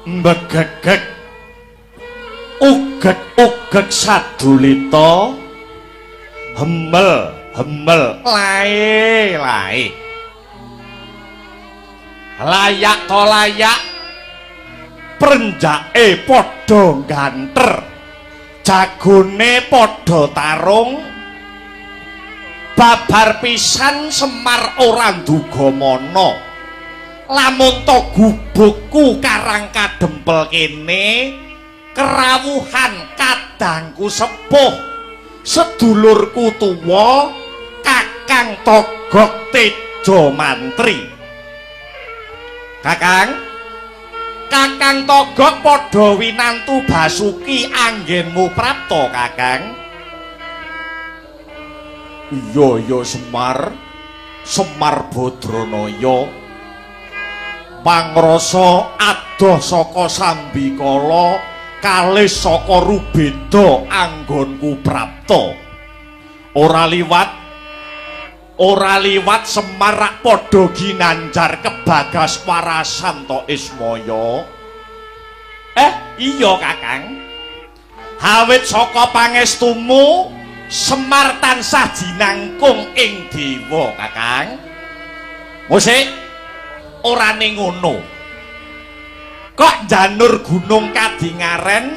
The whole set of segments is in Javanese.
mbegegek ugek sadulita hemel lae layak to layak prenjake padha ganter jagone padha tarung babar pisan Semar ora nduga mana lamun to gubukku karang kadempel kene kerawuhan kadangku sepuh sedulurku tuwa Kakang Togog Tejo Mantri. Kakang Togog padha winantu Basuki anggenmu prapta Kakang. Iya Semar Badranaya pangrasa adoh saka Sambikala kalih saka Rubeda anggonku prapta ora liwat Semar rak padha ginanjar kebagas warasan to Ismaya. Iya Kakang, hawit saka pangestumu Semar tansah jinangkung ing dewa Kakang. Musik orane ngono kok janur gunung Kadingaren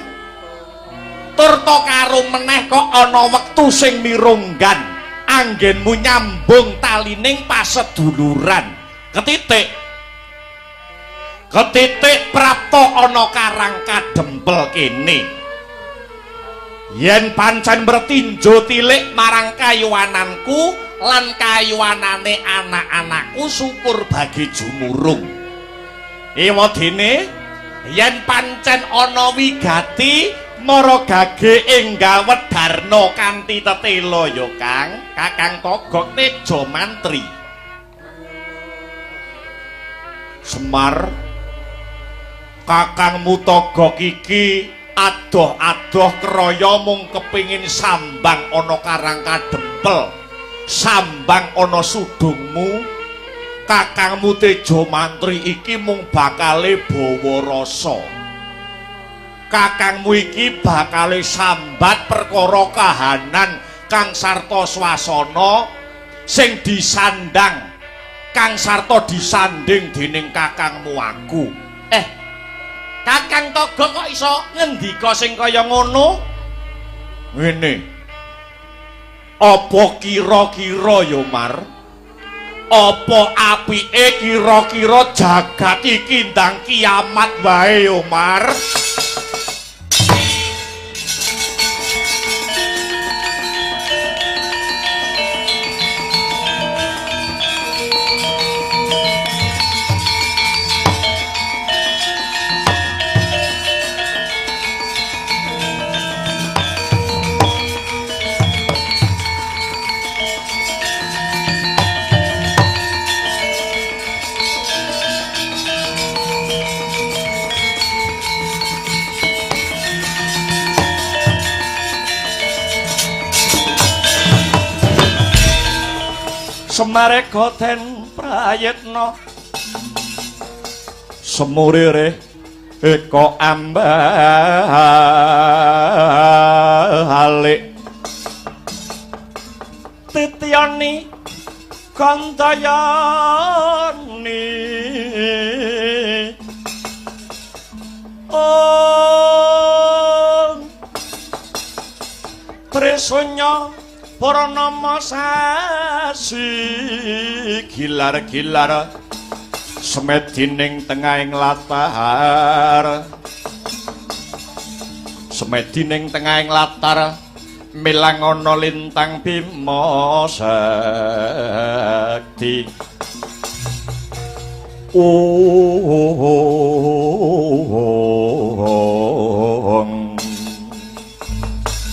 turta karo meneh kok ana wektu sing mirunggan anggenmu nyambung talining paseduluran ketitik prapta ana karang kadempel kene yen pancen bertinjo tilik marang kayuwananku lan kayuwanane anak-anakku syukur bagi jumurung. Ewadene yen pancen ana wigati mara gage enggal Wedarna kanthi tetela ya Kakang Togog Tejo Mantri. Semar Kakangmu Togog iki adoh-adoh kraya mung kepingin sambang ana karang kadempel sambang ana sudungmu. Kakangmu Tejo Mantri iki mung bakale bawa rasa kakangmu iki bakale sambat perkara kahanan kang sarta swasana sing disandang kang sarta disanding dening kakangmu aku. Kakang Togog kok iso ngendika sing kaya ngono? Ngene. Apa kira-kira ya Mar? Apa apike kira-kira jagat iki ndang kiamat wae ya Mar? Semare goten prayitna semurire eko ambalik tityani kantayani Trisunya Purnama sasi gilar-gilar semedining tengahing latar milang ana lintang Bima Sakti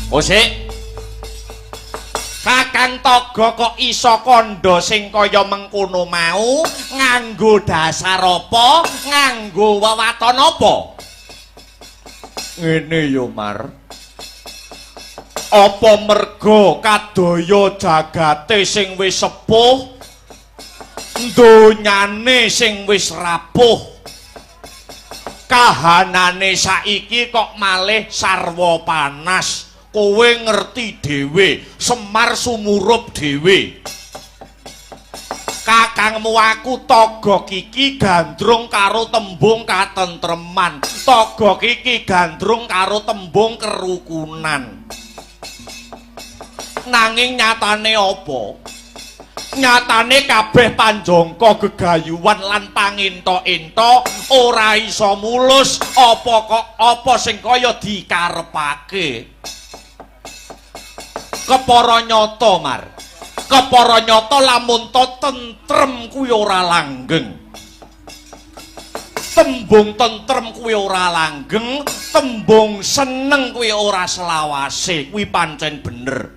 Osik Kakang Togog kok iso kandha sing kaya mengkono mau nganggo dasar apa nganggo wewaton apa ngene yo Mar apa merga kadaya jagate sing wis sepuh donyane sing wis rapuh kahanane saiki kok malih sarwa panas. Kowe ngerti dhewe, Semar sumurup dhewe. Kakangmu aku togok iki gandrung karo tembung katentreman. Togok iki gandrung karo tembung kerukunan. Nanging nyatane apa? Nyatane kabeh panjangka gegayuhan lan panginto-into ora iso mulus apa sing kaya dikarepake. Kepara nyata Mar. Kepara nyata lamun to tentrem kuwi ora langgeng. Tembung tentrem kuwi ora langgeng, tembung seneng kuwi ora selawase, kuwi pancen bener.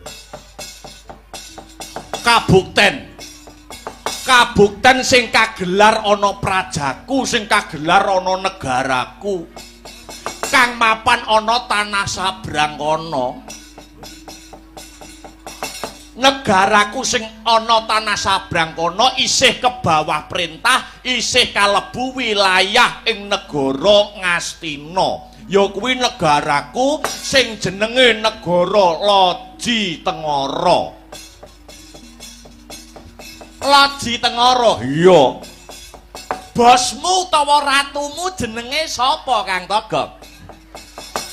Kabukten sing kagelar ana prajaku, sing kagelar ana negaraku. Kang mapan ana tanah sabrang kono. Negaraku sing ana tanah sabrang kono isih ke bawah perintah, isih kalebu wilayah ing negara Ngastina. Ya kuwi negaraku sing jenenge negara Loji Tengara. Loji Tengara, iya. Bosmu utawa ratumu jenenge sapa Kang Togok?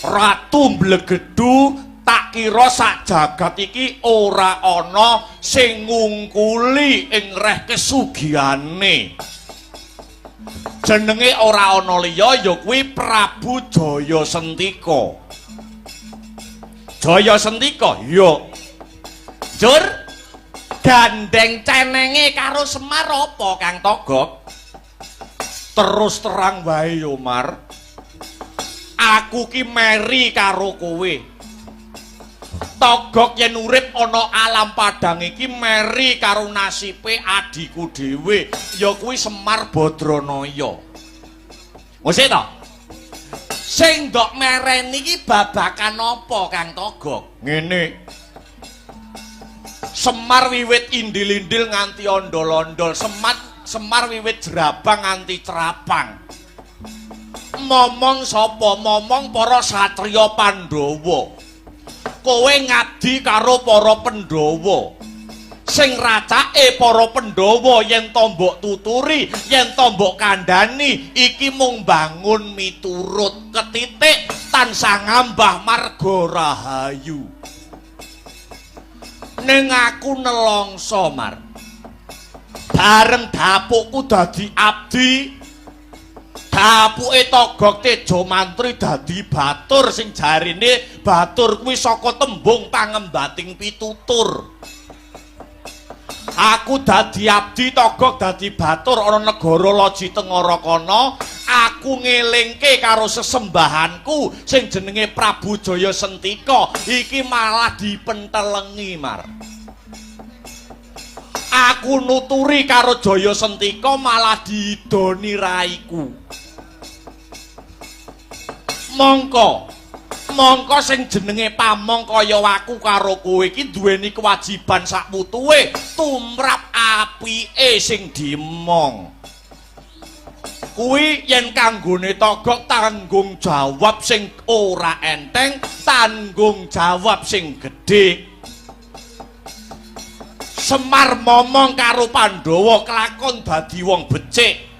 Ratu Mblegedu. Tak kira sak jagat iki ora ana sing ngungkuli ing reh kesugihane. Jenenge ora ana liya ya kuwi Prabu Jayasentika. Jayasentika, iya. Jur gandeng cenenge karo Semar apa Kang Togok? Terus terang wae yo Mar. Aku ki meri karo kowe. Togok yen urip ana alam padang iki meri karo nasibe adiku dhewe ya kuwi Semar Badranaya. Wis to? Sing ndok mereni iki babakan apa Kang Togok? Ngene. Semar wiwit indil-indil nganti ondol-ondol, Semar wiwit jerabang nganti cerapang. Momong sapa? Momong para satriya Pandhawa. Kowe ngabdi karo para Pandhawa. Sing racake para Pandhawa yen tombok tuturi, yen tombok kandhani iki mung bangun miturut ketitik tansah ngambah marga rahayu. Ning aku nelongso Mar. Bareng dapukku dadi abdi. Dapuke Togok Tejo Mantri dadi batur sing jarine batur kuwi saka tembung pangembating pitutur. Aku dadi abdi, Togok dadi batur ana negara Loji Tengara kono. Aku ngelingke karo sesembahanku sing jenenge Prabu Jayasentika iki malah dipentelengi Mar. Aku nuturi karo Jayasentika malah didoni raiku. Mongko sing jenenge pamong kaya aku karo kowe iki duweni kewajiban sak putuhe tumrap apike sing dimong. Kuwi yen kanggone Togok tanggung jawab sing ora enteng, tanggung jawab sing gedhe. Semar momong karo Pandhawa kelakon dadi wong becik.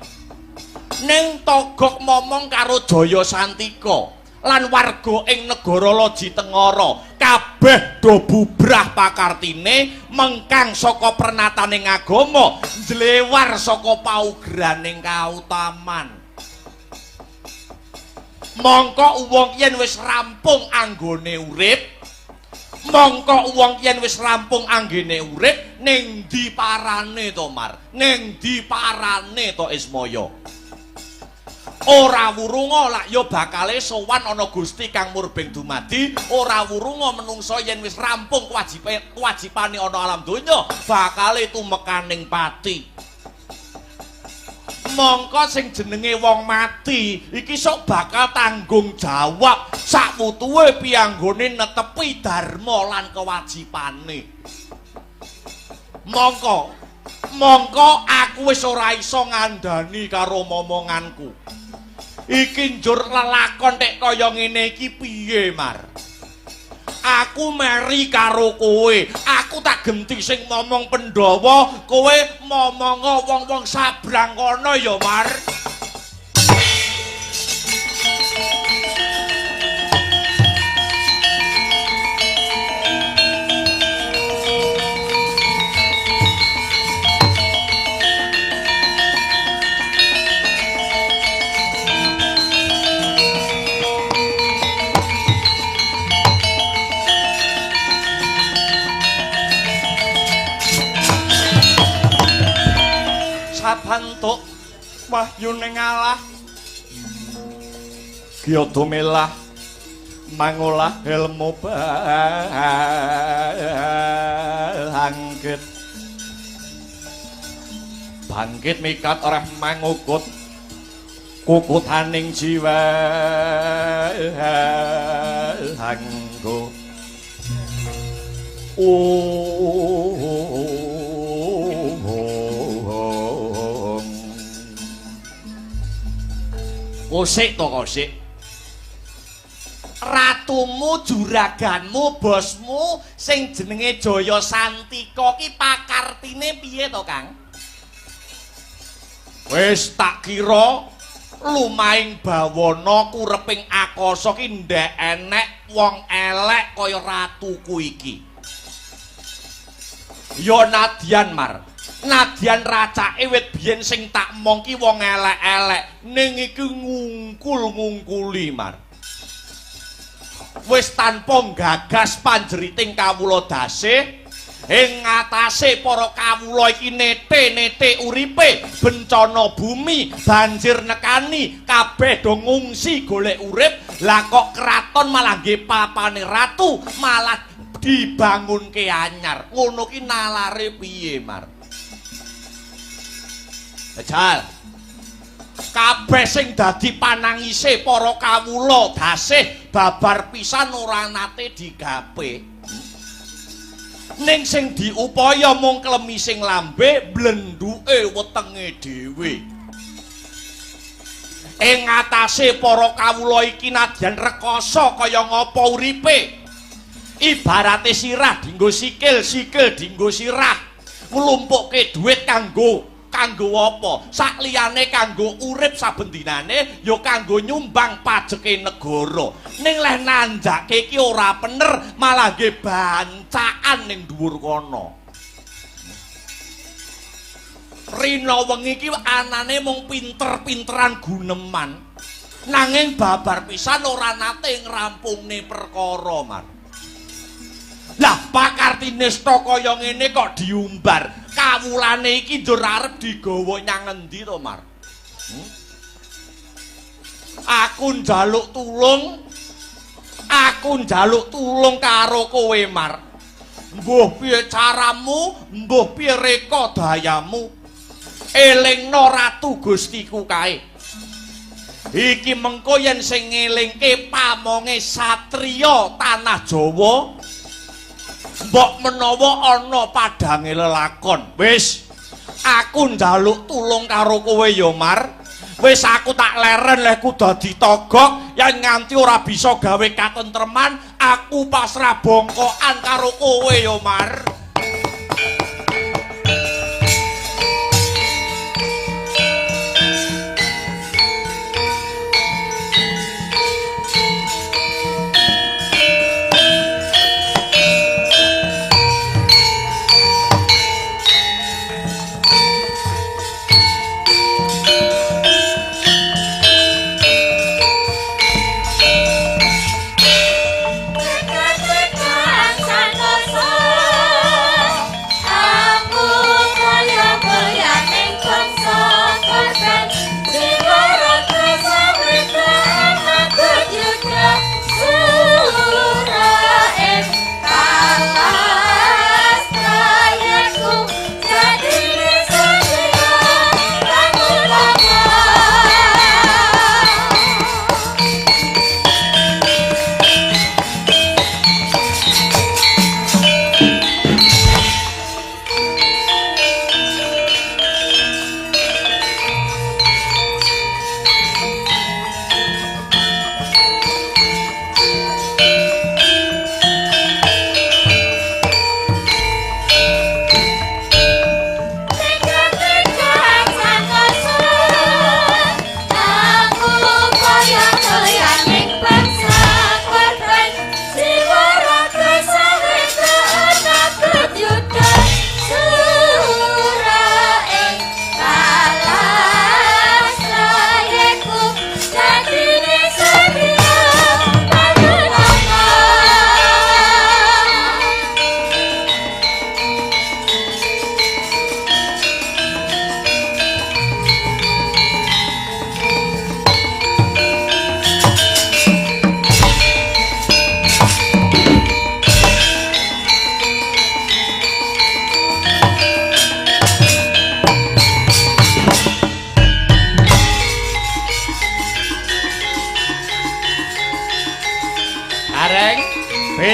Ning Togok momong karo Jayasantika lan warga ing negara Loji Tengara kabeh do bubrah pakartine mengkang saka pernataning agama njlewar saka paugraning kautaman. Mongko wong yen wis rampung anggone urip, ning ndi parane to Mar? Ning ndi parane to Ismaya? Ora wurunga lak ya bakale sowan ana Gusti kang murbeng dumadi, ora wurunga menungso yen wis rampung kewajibane ana alam donya bakale tumekaning pati. Mongko sing jenenge wong mati iki sok bakal tanggung jawab sak putuhe pianggone netepi dharma lan kewajibane. Mongko aku wis ora iso ngandani karo momonganku. Iki njur lelakon nek kaya ngene iki piye, Mar? Aku meri karo kowe. Aku tak genti sing ngomong Pandhawa, kowe momongo wong-wong sabrang kono ya, Mar. Sabantuk wahyune ngalah Gyada melah mangolah ilmu bangkit mikat oreh mangukut kukutaning jiwa hanggo Kosik to kosik. Ratumu, juraganmu, bosmu sing jenenge Jaya Santika ki pakartine piye to, Kang? Wis tak kira lumahing bawana kureping akasa ki ndek enek wong elek kaya ratuku iki. Ya nadyan, Mar. Nadyan racake wit biyen sing tak mongki wong elek-elek ning iki ngungkul-ngungkuli, Mar. Wis tanpa gagas panjeriting kawula dasih ing ngatasé para kawula iki nete-nete uripe bencana bumi banjir nekani kabeh do ngungsi golek urip lah kok kraton malah nggih papane ratu malah dibangunke anyar ngono ki nalare piye, Mar? Jal kabeh sing dadi panangise para kawula dasih babar pisan ora nate digawe. Ning sing diupaya mung klemising lambe blenduke wetenge dhewe. Ing ngatasé para kawula iki nadyan rekoso kaya ngapa uripe. Ibarate sirah dienggo sikil, sikil dienggo sirah. Nglumpukke dhuwit kanggo apa? Sakliyane kanggo urip saben dinane ya kanggo nyumbang pajeke negara. Ning leh nandhake iki ora bener, malah nggih bancaan ning dhuwur kono. Rina wengi iki anane mung pinter-pinteran guneman. Nanging babar pisan ora nate ngrampungne perkara, Mar. Lah pakartine sta kaya ngene kok diumbar. Kawulane iki njur arep digawa nyang endi to, Mar? Aku njaluk tulung karo kowe, Mar. Mbuh piye caramu, mbuh piye reka dayamu. Elingna ratu Gustiku kae. Iki mengko yen sing ngelingke pamonge satriya tanah Jawa mbok menawa ana padange lelakon. Wis aku njaluk tulung karo kowe ya, Mar. Wis aku tak leren lehku dadi togok yen nganti ora bisa gawe katentreman aku pasrah bongkokan karo kowe ya, Mar.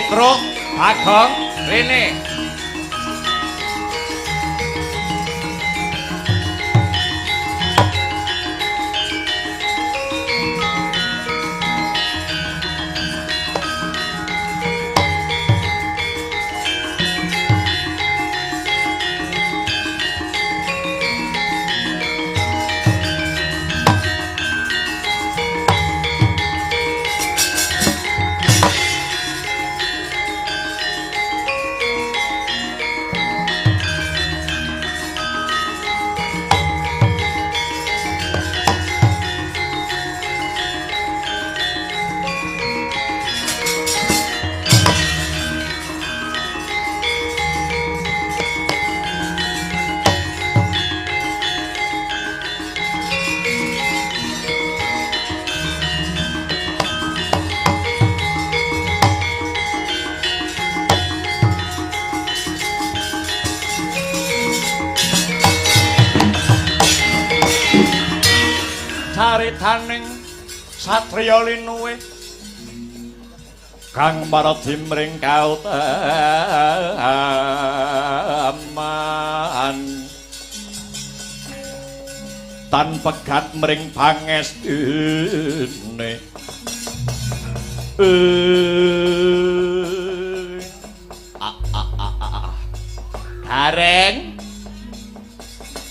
Petruk, Bagong, rene. Caritaning satriya linuwe kang maradi mring kautaman tan pegat mring pangestune Gareng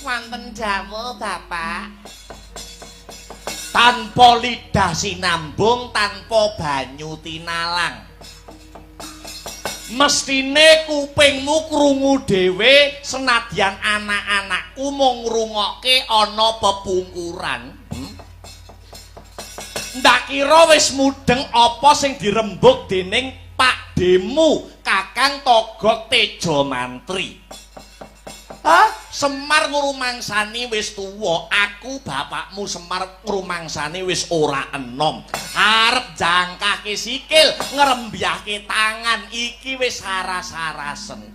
wonten dawuh Bapak tanpa lidah sinambung tanpa banyu tinalang mestine kupingmu krungu dhewe senadyan anak-anakku mung ngrungokke ana pepungkuran ndak kira wis mudeng apa sing dirembug dening Pak Demu Kakang Togog Tejo Mantri. Semar ngrumangsani wis tuwa, aku bapakmu Semar ngrumangsani wis ora enom. Arep jangkake sikil, ngrembyahke tangan iki wis saras-sarasen.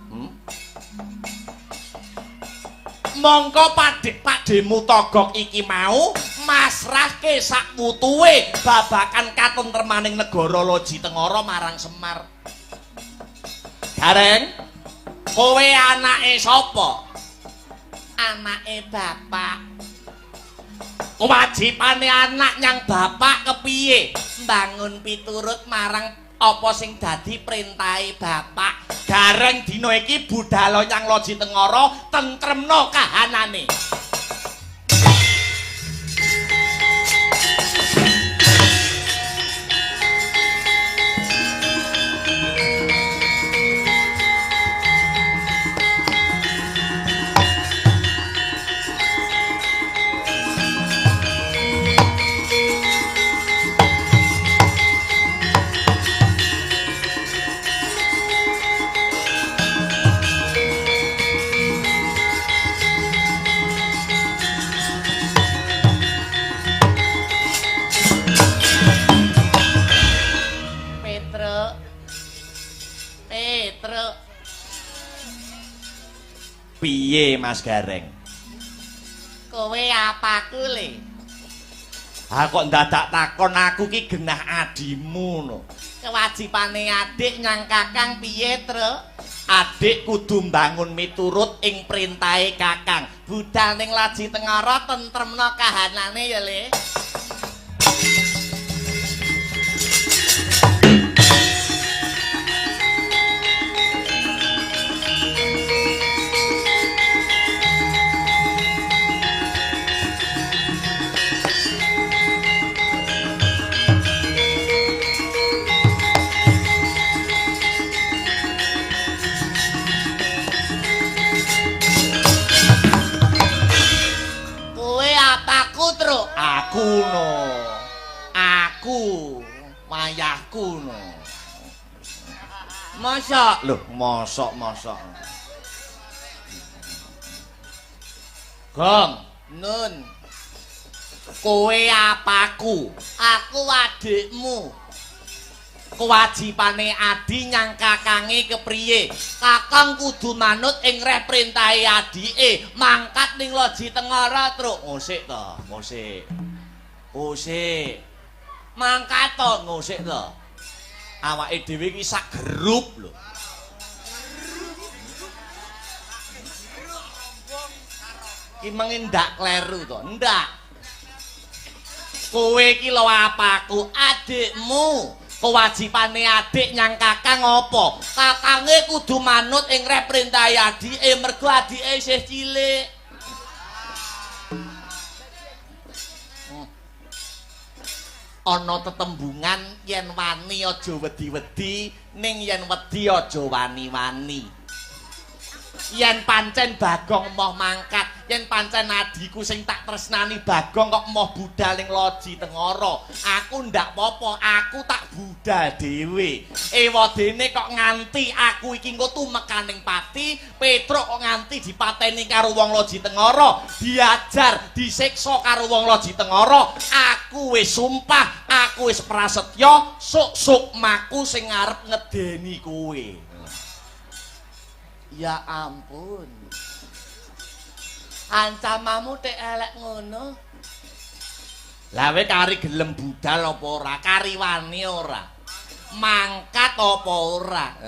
Mongko Pak Demu Togog iki mau masrahke sak wutuhe babakan katentremaning negara Loji Tengara marang Semar. Gareng, kowe anake sapa? Anake bapak. Kewajibane anak nyang bapak kepiye? Mbangun piturut marang apa sing dadi perintahe bapak. Gareng dina iki budhal nyang Loji Tengara tentremna kahanane. Piye Mas Gareng? Kowe apaku le? Kok ndadak takon aku ki genah adimu no. Kewajibane adik nyang Kakang piye, Truk? Adik kudu mbangun miturut ing perintahe Kakang. Budal ning Loji Tengara tentremna kahanane ya, Le. Aku no. Aku wayahku no. Mosok lho, mosok. Gong, Nun. kowe apaku? Aku adikmu. Kewajibane adi nyang kakange kepriye? Kakang kudu manut ing reh perintahe adike, mangkat ning Loji Tengara, Truk. Ngosik to, ngosik. Mangkat to, ngosik to. Awake dhewe iki sak grup lho. Ki mengindak kleru to, ndak. Kowe iki lho apaku, adikmu. Kewajibane adik nyang kakang apa? Kakange kudu manut ing reh perintah adike mergo adike isih cilik. Ana tetembungan yen wani aja wedi-wedi, ning yen wedi aja wani-wani. Yen pancen Bagong moh mangkat, yen pancen adiku sing tak tresnani Bagong kok moh budal ning Loji Tengara, aku ndak apa-apa, aku tak budal dhewe. Ewadene kok nganti aku iki engko tumekaning pati, Petruk kok nganti dipateni karo wong Loji Tengara, diajar, disiksa karo wong Loji Tengara. Aku wis sumpah, aku wis prasetya, suk-sukmaku sing arep ngedeni kowe. Ya ampun. Ancamamu tek elek ngono. Lah kowe kari gelem budal apa ora? Kari wani ora? Mangkat apa ora?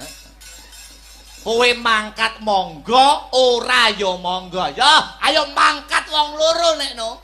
Kowe mangkat monggo, ora ya monggo. Ya, ayo mangkat wong loro nek no.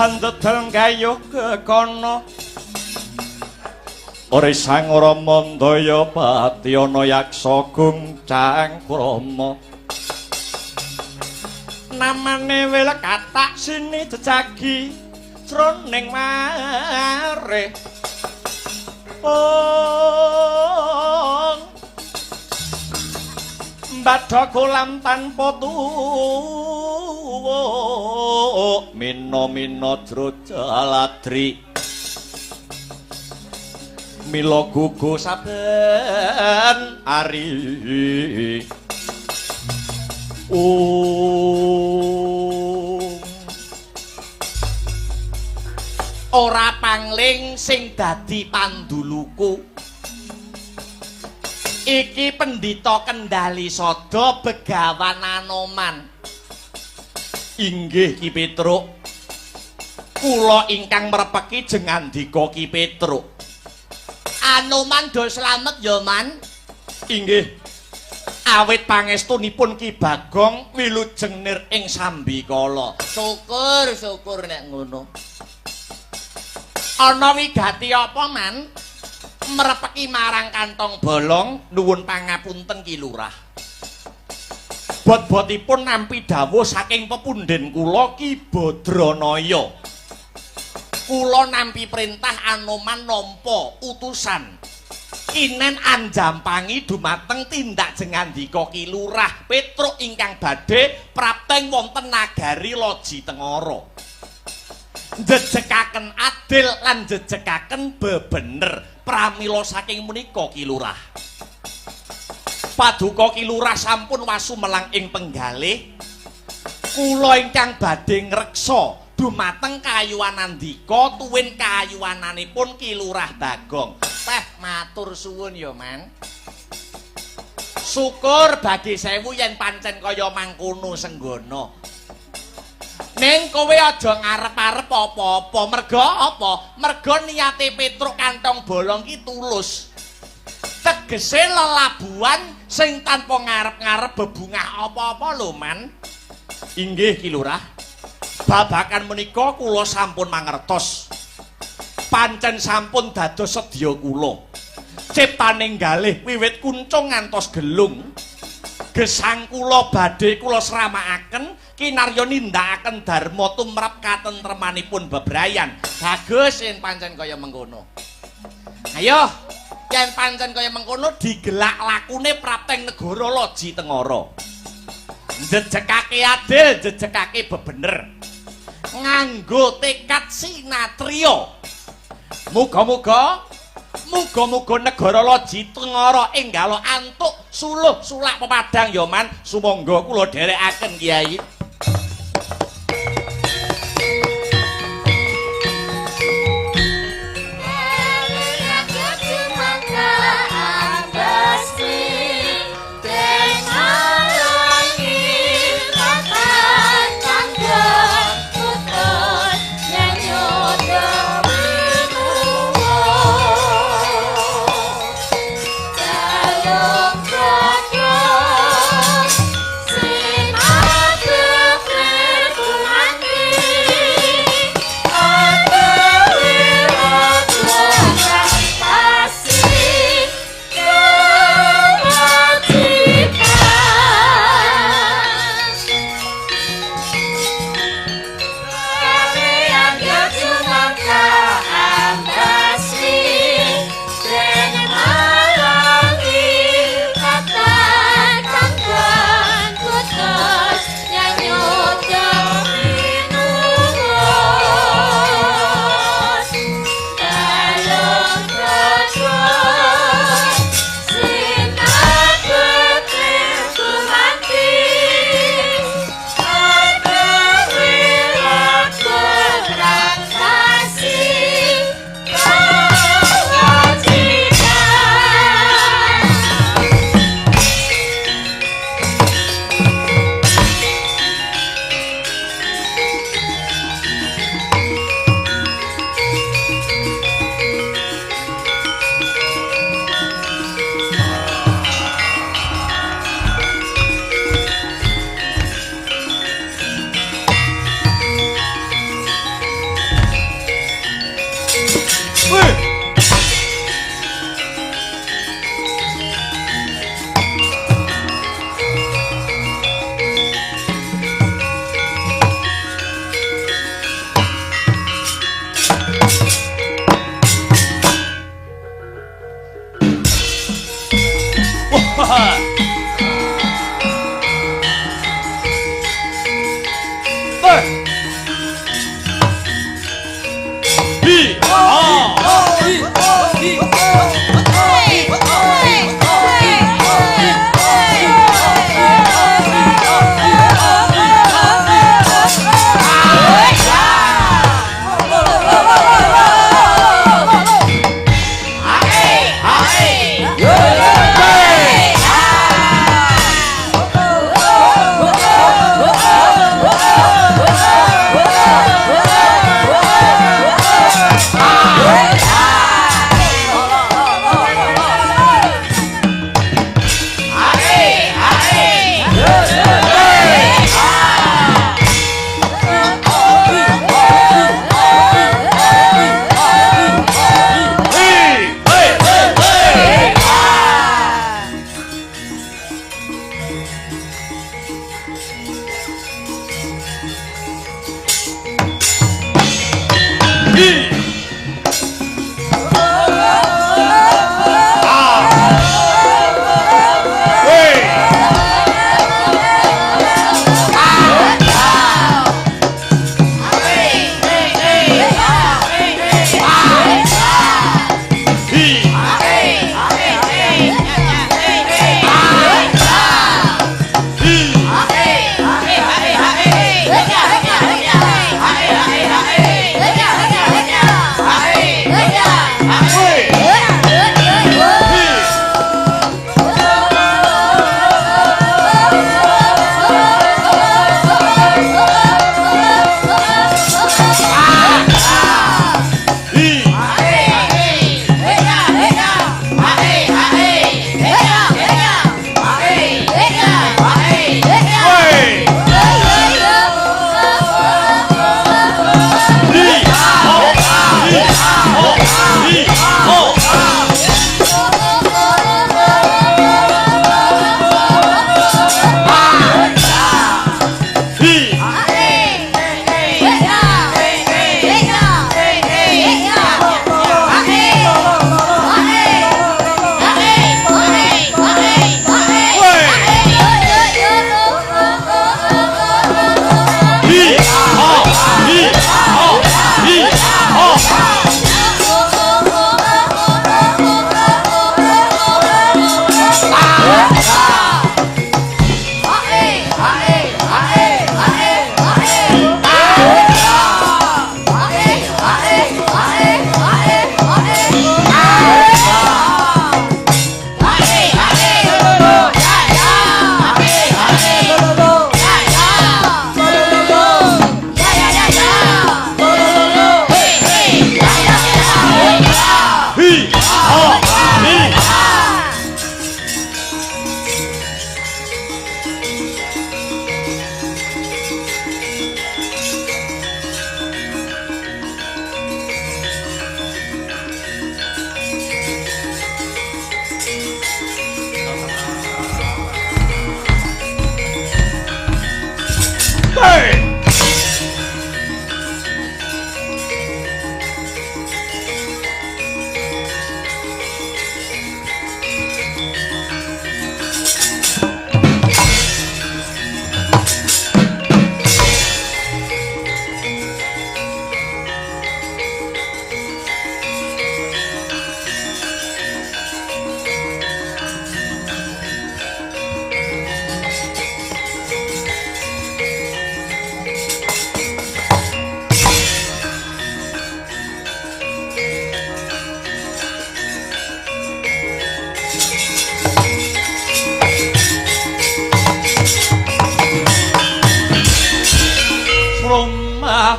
Handedel gayuh kekono ora sang ora mandaya pati ana yaksa gungcang krama namane wel katak sini jejagi jroning mare Badha kolam tanpa tuwa mina-mina Drojaladri mila gugu saben ari ora pangling sing dadi panduluku iki Pendhita Kendali Sada Begawan Anoman. Inggih Ki Petruk. Kula ingkang mrepeki jeng andika Ki Petruk. Anoman do slamet ya, Man. Inggih. Awit pangestunipun Ki Bagong wilujeng nir ing Sambikala. Syukur nek ngono. Ana wigati apa, Man? Mrepeki marang Kantong Bolong nuwun pangapunten Ki Lurah. Bot-botipun nampi dawuh saking pepundhen kula Ki Badranaya. Kula nampi perintah Anoman nampa utusan kinen anjampangi dumateng tindak jengandika Ki Lurah Petruk ingkang badhe prapteng wonten nagari Loji Tengara. njejekaken adil lan njejekaken bebener pramila saking menika Ki Lurah. Paduka Ki Lurah sampun wasu melang ing penggalih. Kula ingkang badhe ngreksa dumateng kayuwanandika tuwin kayuwananipun Ki Lurah Bagong. Teh matur suwun ya, Man. Syukur bagi sewu yen pancen kaya mangkono senggono. Ning kowe aja ngarep-arep apa-apa. Merga apa? Merga niate Petruk kantong bolong ki tulus. Tegese lelabuhan sing tanpa ngarep-ngarep bebungah apa-apa lho, Man. Inggih Ki Lurah. Babakan menika kula sampun mangertos. Pancen sampun dados sedya kula. Ciptaning galih wiwit kuncung ngantos gelung. Gesang kula badhe kula sramakaken kinarya nindakaken dharma tumrap katentremanipun bebrayan. Bagus yen pancen kaya mengkono. Ayo, Yen pancen kaya mengkono digelak lakune prapteng negara Loji Tengara. Njejekake adil, njejekake bebener. Nganggo tekad sinatriya. Muga-muga negara Loji Tengara enggalo antuk suluh sulak pepadang ya Man. Sumangga kula dherekaken Kyai. Sin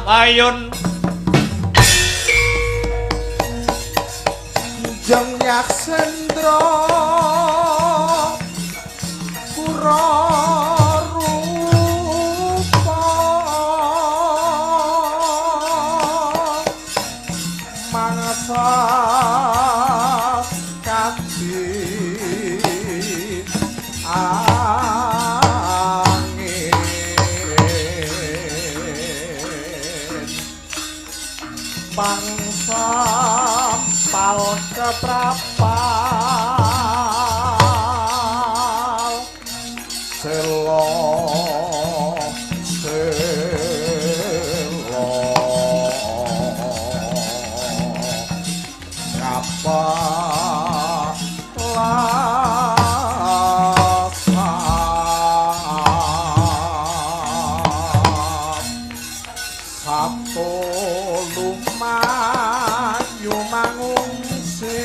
Mayun Jeng Yaksendra Pura rupa mangsa kadhi angin bangsa pal keprapal selo kapal Sabtu lumayu mangungsi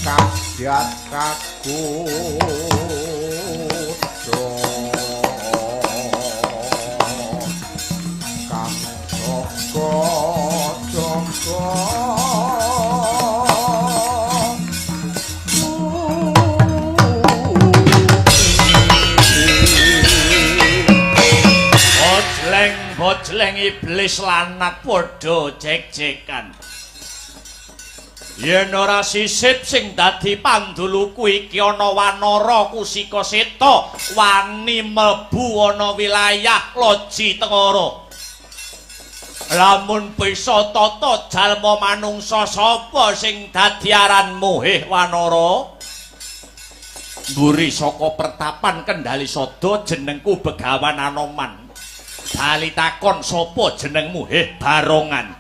kagiat kakudo kang joko Bojleng iblis lanat padha jek-jekan. Yen ora sisip sing dadi panduluku iki ana wanara kusika seta wani mlebu ana wilayah Loji Tengara. Lamun bisa tata jalma manungsa sapa sing dadi aranmu heh wanara? Mburi saka pertapan Kendali Sada jenengku Begawan Anoman. Bali takon sapa jenengmu heh Barongan.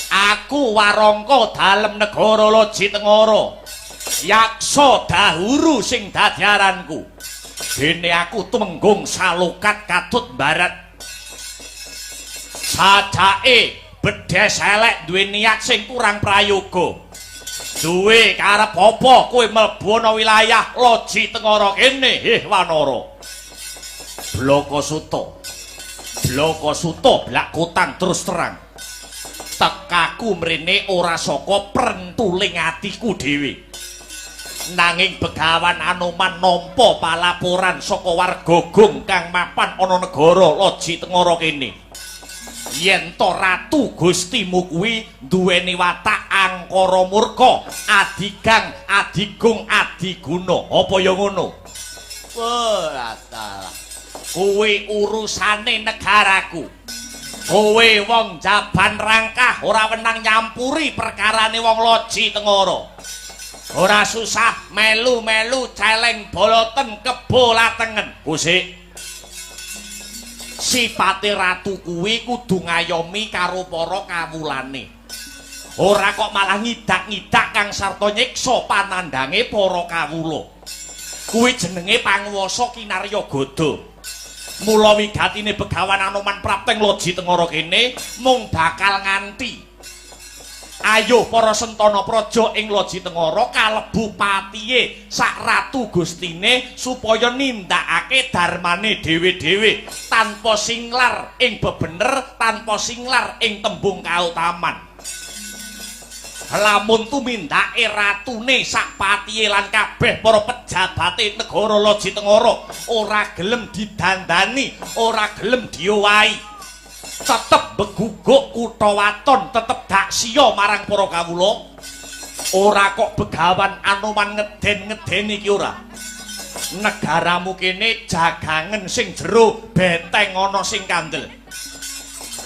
Aku warangka dalem negara Loji Tengara. Yaksa dahuru sing dadi aranku. Dene aku tumenggung salukat katut barat. Sajake bedhes elek duwe niat sing kurang prayoga. Duwe karep apa kowe mlebu ana wilayah Loji Tengara kene heh wanara. Bloko Suto blak kutang terus terang. Tekaku mrene ora saka prentuling atiku dhewe. Nanging Begawan Anoman nampa palaporan saka warga Gong kang mapan ana negara Loji Tengara kene. Yen to ratu Gustimu kuwi duweni watak angkara murka, adigang, adigung, adiguna. Apa ya ngono? Ora salah. Kuwi urusane negaraku. Kowe wong jaban rangkah ora wenang nyampuri perkarane wong Loji Tengara. Ora susah melu-melu celeng boloten kebo latengen. Kusik. Sipate ratu kuwi kudu ngayomi karo para kawulane. Ora kok malah ngidak-ngidak kang sarta nyiksa panandange para kawula. Kuwi jenenge panguwasa kinarya gada. Mula wigatine Begawan Anoman prapteng Loji Tengara kene mung bakal nganti. Ayo para sentana praja ing Loji Tengara kalebu patihe sak ratu gustine supaya nindakake dharmane dhewe-dhewe tanpa singlar ing bebener, tanpa singlar ing tembung kautaman. Lamun tumindake ratune sak patihe lan kabeh para pejabate negara Loji Tengara ora gelem didandani, ora gelem diowahi, tetep beguguk kutha waton, tetep dak siya marang para kawula. Ora kok Begawan Anoman ngeden-ngedeni iki ora. Negaramu kene jagangen sing jero benteng ana sing kandel.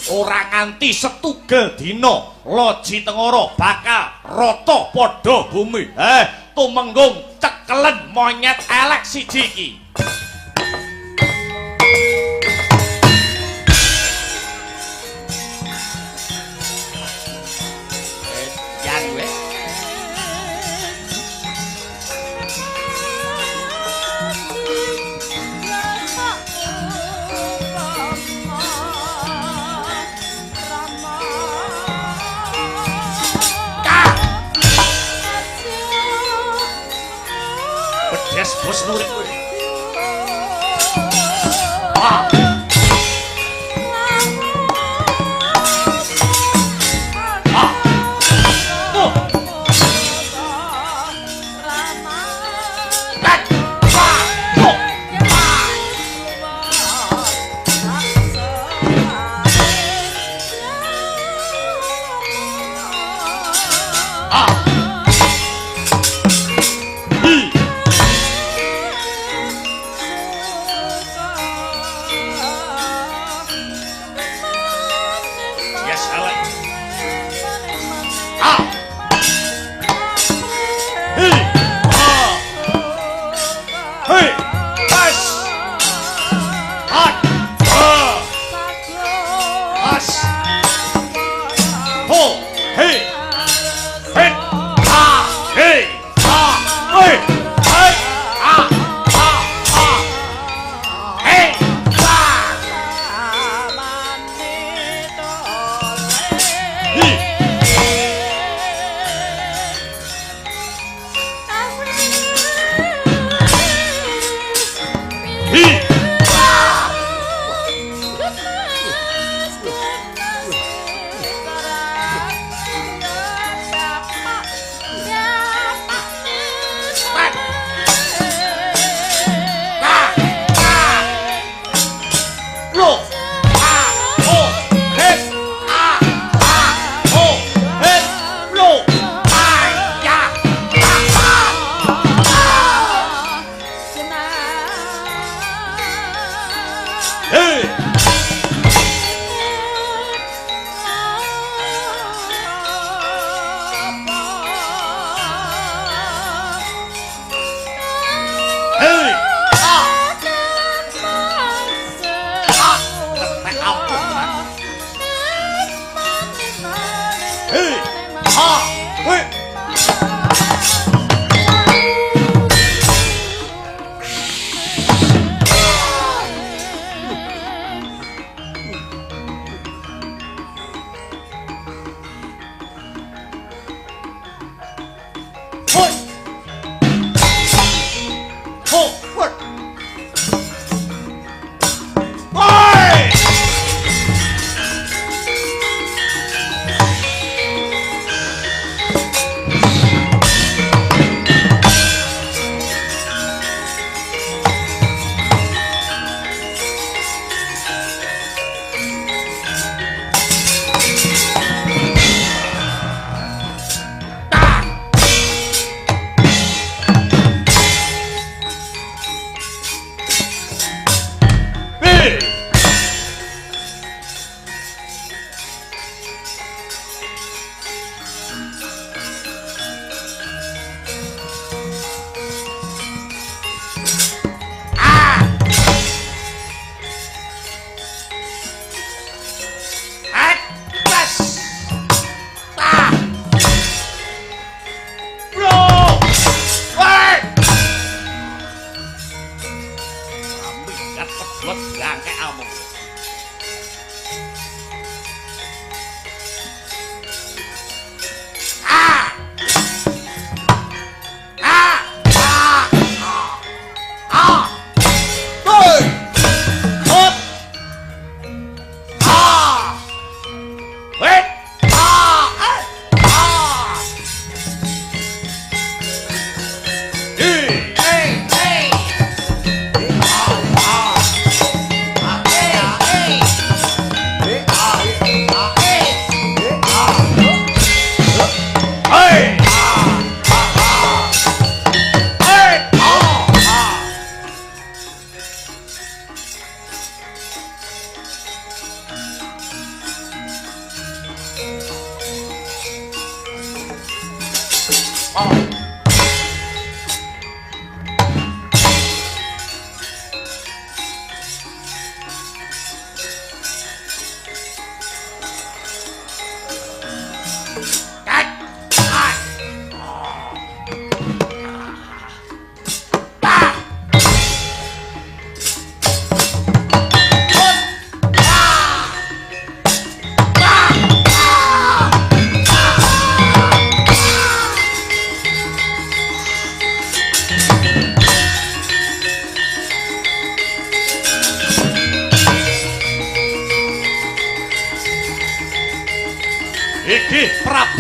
Ora nganti setugel dina Loji Tengara bakal rata padha bumi. Tumenggung cekelen monyet elek siji iki. Jan weh. Yes, bos nurik kowe.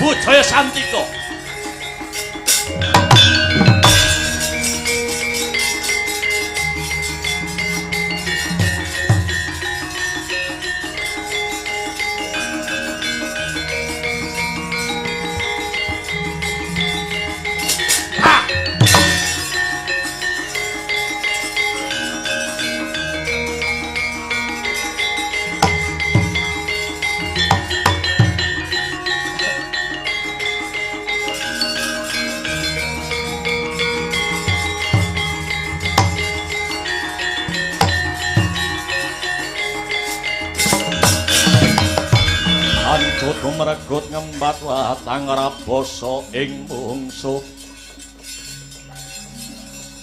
Prabu Jayasantika. Ancoto meregut ngembat watang raboso ing mungsuh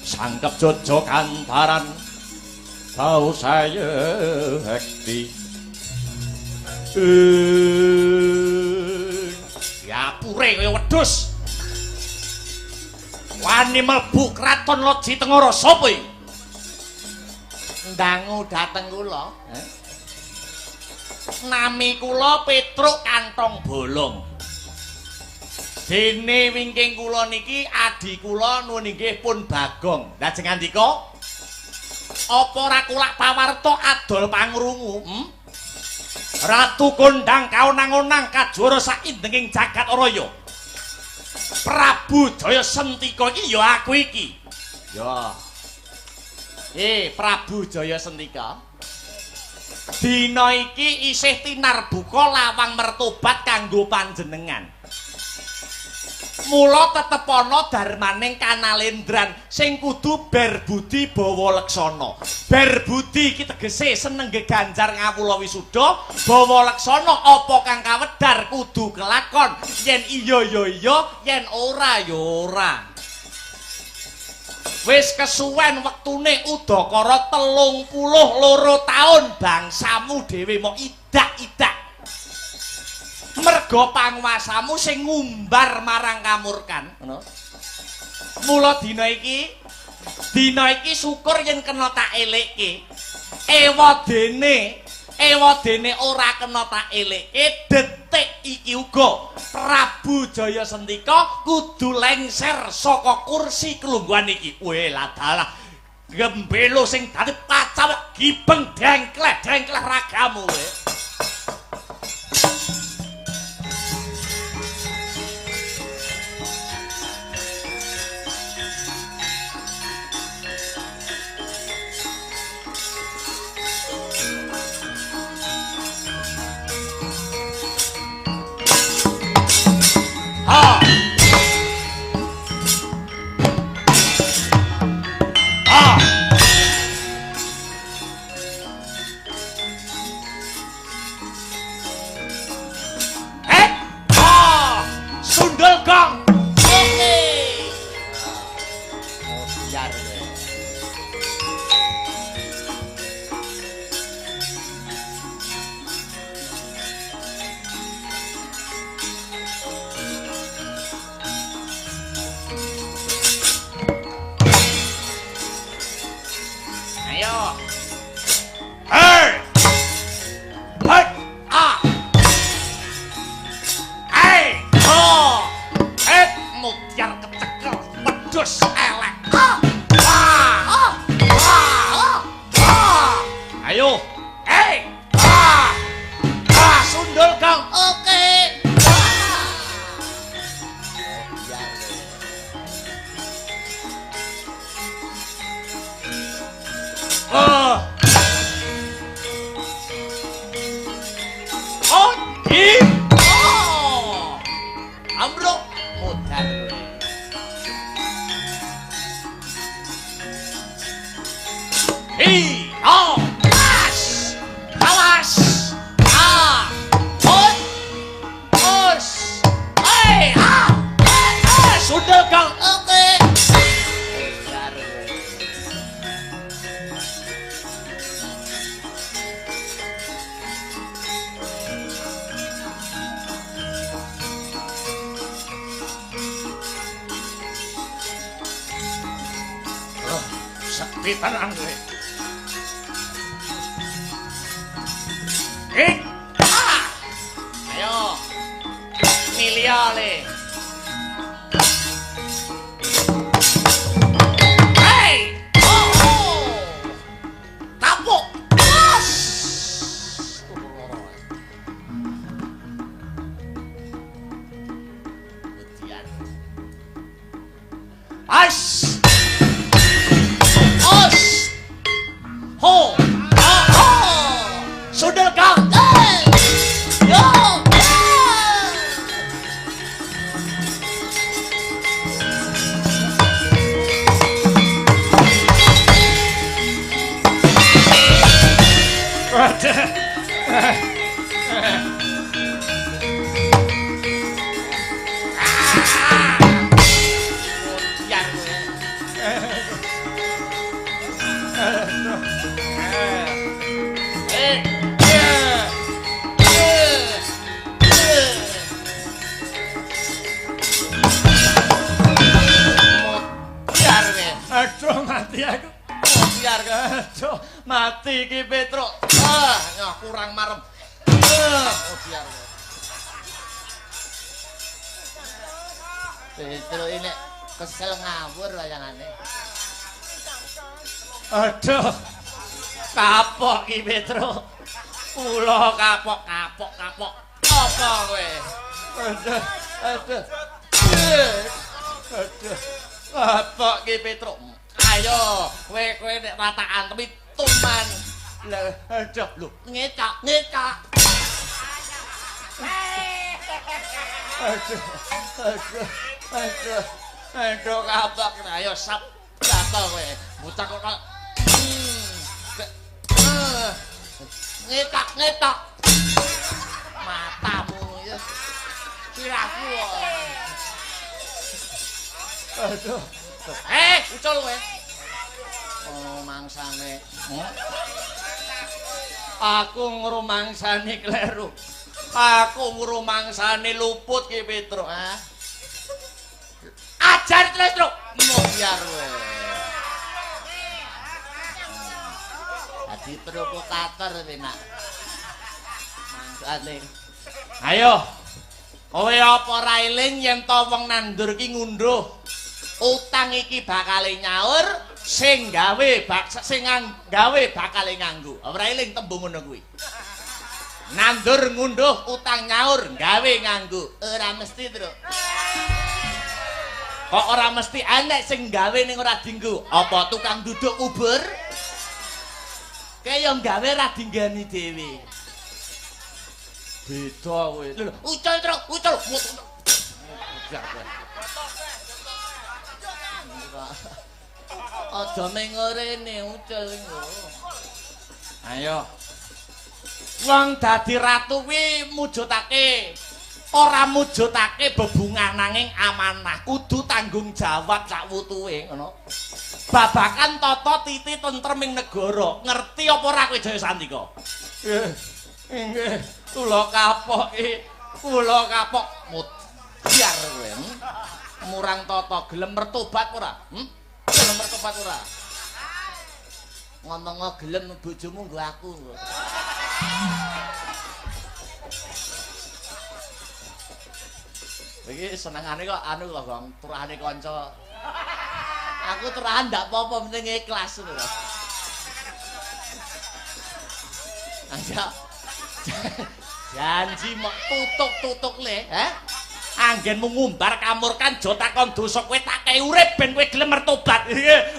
sangkep jojo kantaran bau saya hekti ya pure kaya wedhus wani mlebu kraton Loji Tengara sapa iki ndangu dateng kula nami kula Petruk Kantong Bolong. Dene wingking kula niki adi kula nuwun inggih pun Bagong. Lajeng ngandika apa ora kulak pawarta adol pangrungu? Ratu kondang kaonang-onang kajwara saindenging jagat raya. Prabu Jayasantika iki ya aku iki. Ya. Prabu Jayasantika. Dina iki isih tinarbuka lawang mertobat kanggo panjenengan. Mula tetep ana darmaning Kanalendran sing kudu berbudi bawa leksana. Berbudi iki tegese seneng geganjar ngawula wisuda, bawa leksana apa kang kawedar kudu kelakon. Yen iya ya iya, yen ora ya ora. Wis kesuwen wektune udakara 32 taun bangsamu dhewe mok idak-idak. Merga panguwasamu sing ngumbar marang kamurkan, ngono. Mula dina iki syukur yen kena tak elekke. Ewadene ora kena tak elekke detik iki uga Prabu Jayasantika kudu lengser saka kursi kelungguhan iki. Weh ladalah gembelo sing dadi pacawek gibeng dengkleh ragamu weh. Tenang kowe. Ayo. Milih Iya le. Hei! Oh! Tapuk. Bos! Ujian. As! Os! Ho! Ho! Sundel kau! Yo! Aduh mati aku. Biar aduh mati iki Petruk. Nyah kurang marem. Biar. Petruk ini kesel ngawur wayangane. Aduh. Kapok iki Petruk. Kula kapok. Apa kowe? Aduh. Aduh. Aduh. Kapok iki Petruk. Ayo, kowe nek ratakan tapi tuman. Lah, aduh, lho, ngecak. Aduh, kapok. Ayo sap. Jatuh kowe. Bocah kok. Ngecak. Matamu ya. Sirahku. Aduh. Ucul kowe. Oh, mangsane. Aku ngrumangsani kleru. Aku ngrumangsani luput ki Petruk, Ajar terus, Truk. Biar kowe. Dadi provokator enak. Mangsane. Ayo. Kowe apa ora eling yen to wong nandur ki ngunduh utang iki bakal nyaur sing gawe bakal nganggo. Ora eling tembung ngono kuwi. Nandur ngunduh utang nyaur gawe nganggo. Ora mesti, Truk. Kok ora mesti enek sing gawe ning ora dienggo. Apa tukang duduk ubur? Kaya gawe ra dinggani dhewe. Beda kowe. Ucul, Truk, ucul. Aja mengorene ucul engko. Ayo. Wong dadi ratu kuwi ora mujudake bebungah nanging amanah, kudu tanggung jawab sak wutuhe ngono. Babakan tata titi tentrem ing negara. Ngerti apa ora kowe Jaya Santika? Nggih, kula kapok biar kowe. Murang tata gelem mertobat ora? Gelem mertobat ora? Ngomong gelem bojomu nggo aku. Iki senengane kok anu kok, Bang, turahane kanca. Aku turahan ndak apa-apa penting ikhlas lho. Aja. Janji mok tutuk-tutuk le, Anggenmu ngumbar kamurkan jo takon dosa kowe tak kei urip ben kowe gelem mertobat.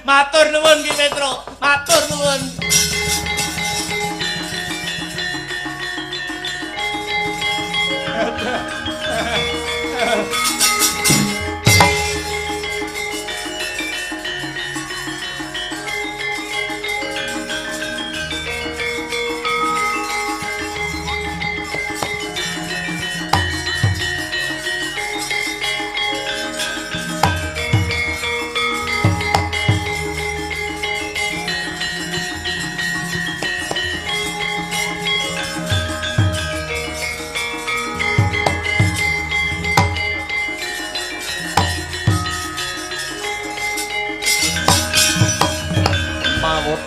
Matur nuwun Ki Petruk. Matur nuwun.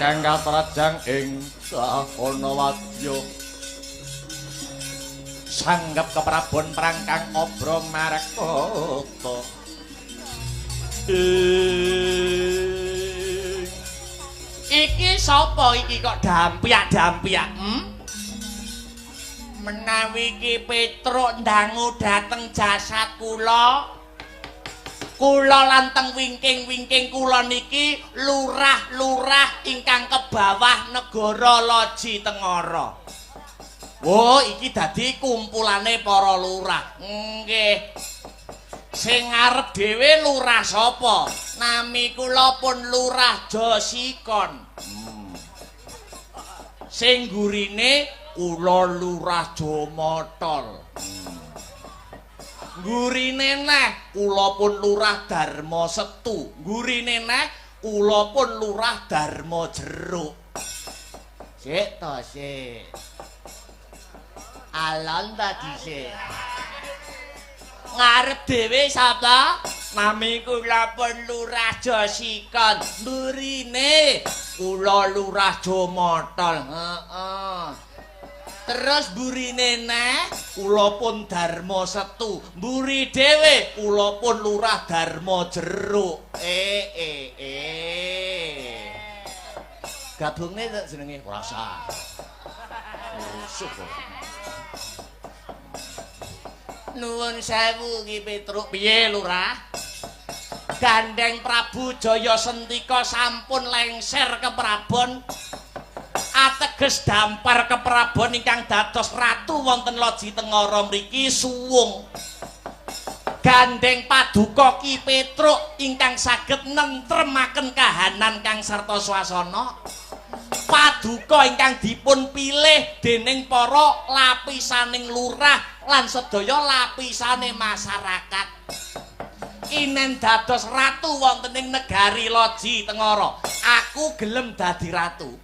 Kang katrajang ing Sahonawadya sanggep keprabon prangkang obro marekota. Iki sapa iki kok dampiak-dampiak? Menawi ki Petruk ndangu dhateng jasad kula lanteng wingking-wingking kula niki lurah-lurah ingkang kebawah negara Loji Tengara. Oh, iki dadi kumpulane para lurah. Nggih. Sing ngarep dhewe lurah sapa? Nami kula pun Lurah Josikon. Sing gurine kula Lurah Jomotol. Gurine neh kula pun Lurah Darma Setu. Gurine neh kula pun Lurah Darma Jeruk. Sik to sik. Alon tadi sik. Ngarep dhewe sapa? Nami kula pun Lurah Josikon. Burine kula Lurah Jomotol. Heeh. Terus burine neh kula pun Darma Setu. Mburi dhewe kula pun Lurah Darma Jeruk. Gabungne jenenge ora usah. Syukur. Nuwun sewu Ki Petruk. Piye Lurah? Gandeng Prabu Jaya Sentika sampun lengser ke Prabon. Ateges dampar ke Prabon ingkang dados ratu wonten Loji Tengara mriki suwung. Gandeng paduka Ki Petruk ingkang saged nentremaken kahanan kang sarta swasana. Paduka ingkang dipun pilih dening para lapisaning lurah lan sedaya lapisane masyarakat. Inen dados ratu wonten ing negari Loji Tengara. Aku gelem dadi ratu.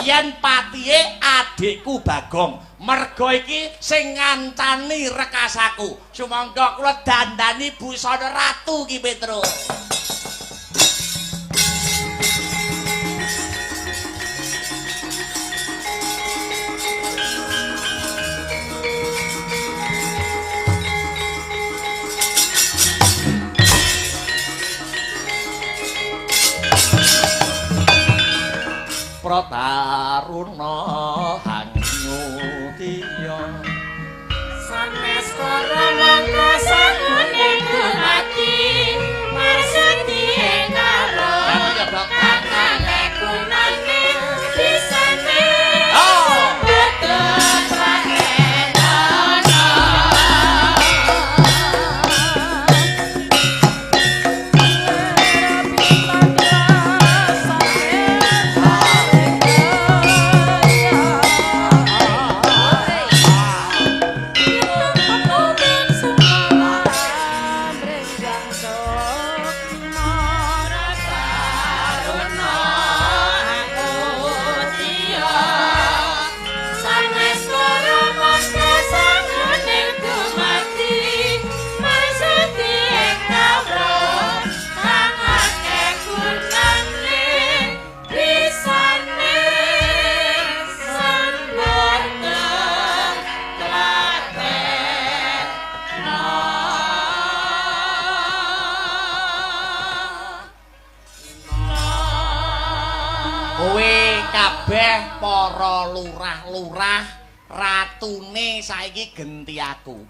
Yen patihe adikku Bagong. Merga iki sing ngancani rekasaku. Sumangga kula dandani busana ratu Ki Petruk. Prataruna hanyutiya sanes karo mangko sakune dumati marsudi karo kakane kunane bisane betul para lurah-lurah ratune saiki genti aku.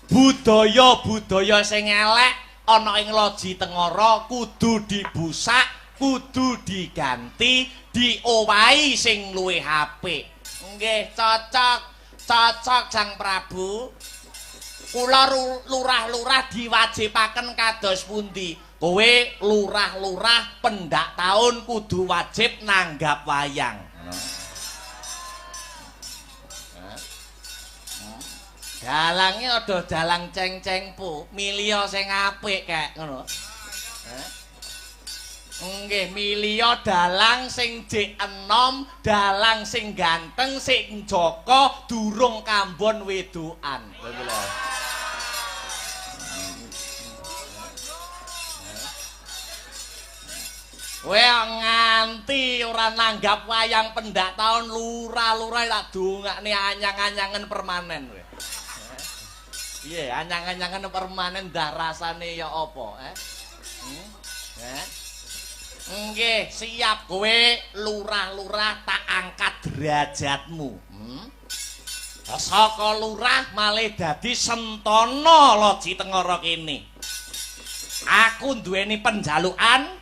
Budaya-budaya sing elek ana ing Loji Tengara kudu dibusak, kudu diganti, diowahi sing luwih apik. Nggih, cocok Sang Prabu. Kula lurah-lurah diwajibaken kados pundi? Kowe lurah-lurah pendak taun kudu wajib nanggap wayang. Dalange ada dalang ceng-ceng pu, milya sing apik kek ngono. Nggih, milya dalang sing jek enom, dalang sing ganteng, sing joko durung kambon wedokan. Kowe nganti ora nanggap wayang pendak taun lurah-lurah tak dongakne anyang-anyangan permanen kowe. Piye anyang-anyangan permanen dah rasane ya apa, Nggih, siap kowe lurah-lurah tak angkat derajatmu. Saka lurah malih dadi Sentana Loji Tengara kene. Aku duweni penjalukan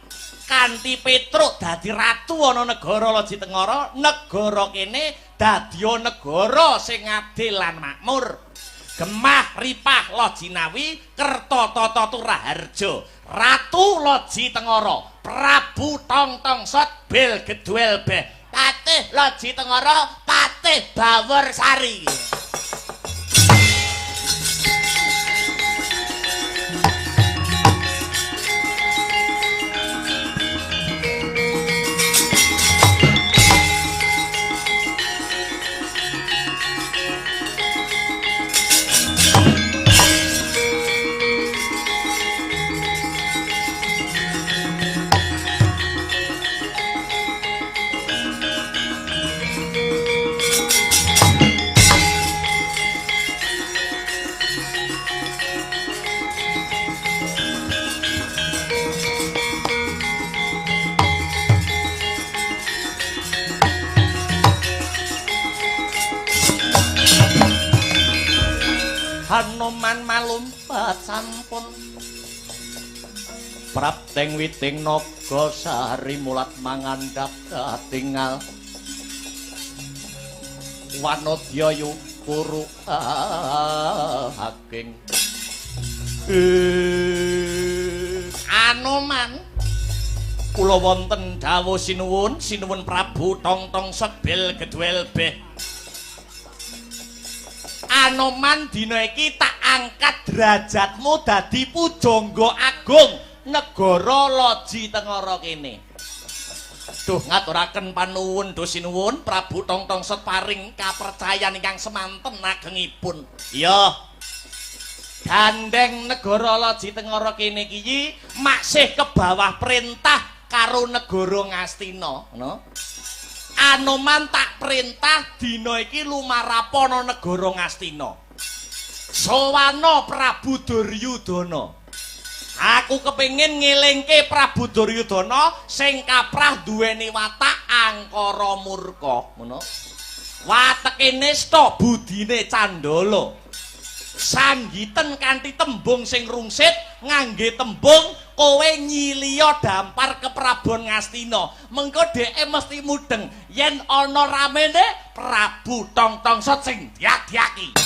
kanthi Petruk dadi ratu ana negara Loji Tengara, negara kene dadi negara sing adil lan makmur. Gemah Ripah Lojinawi Kertatata Turaharja Ratu Loji Tengara Prabu Tongtongsot Bel Gedwel Beh Patih Loji Tengara Patih Bawur Sari. Hanoman malumpat sampun prapteng witing naga sari mulat mangandhap katingal wanodya yukuru haking Anoman kula wonten dawuh sinuwun Prabu Tongtongsot Bel Gedwel Beh Anoman dina iki tak angkat derajatmu dadi pujangga agung negara Loji Tengara kene. Duh ngaturaken panuwun do sinuwun Prabu Tongtongsot paring kapercayan ingkang semanten agengipun. Iya. Gandeng negara Loji Tengara kene iki maksih ke bawah perintah karo negara Ngastina, ngono. Anoman tak perintah dina iki lumarapana negara Ngastina. Sawana Prabu Duryudana. Aku kepengin ngelingke Prabu Duryudana sing kaprah duweni watak angkara murka, ngono. Wateke nista budine candala. Sanggiten kanthi tembung sing rungsit ngangge tembung kowe nyiliya dampar ke Prabon Ngastina. Mengko dheke mesti mudeng yen ana ramene Prabu Tongtongsot sing diadyaki.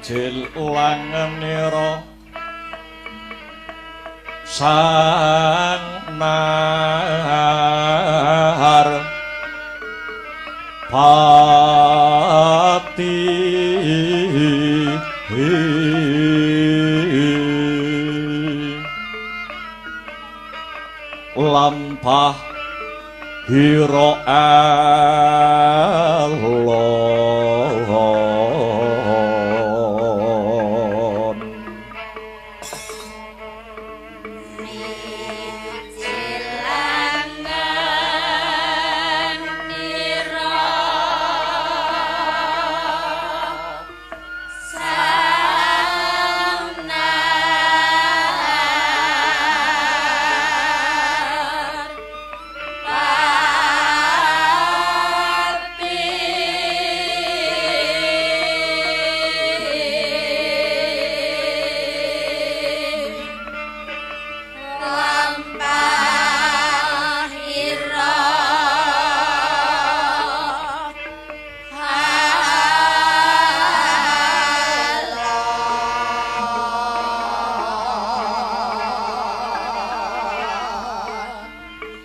jilangenira sang nahar pati lampah hira alon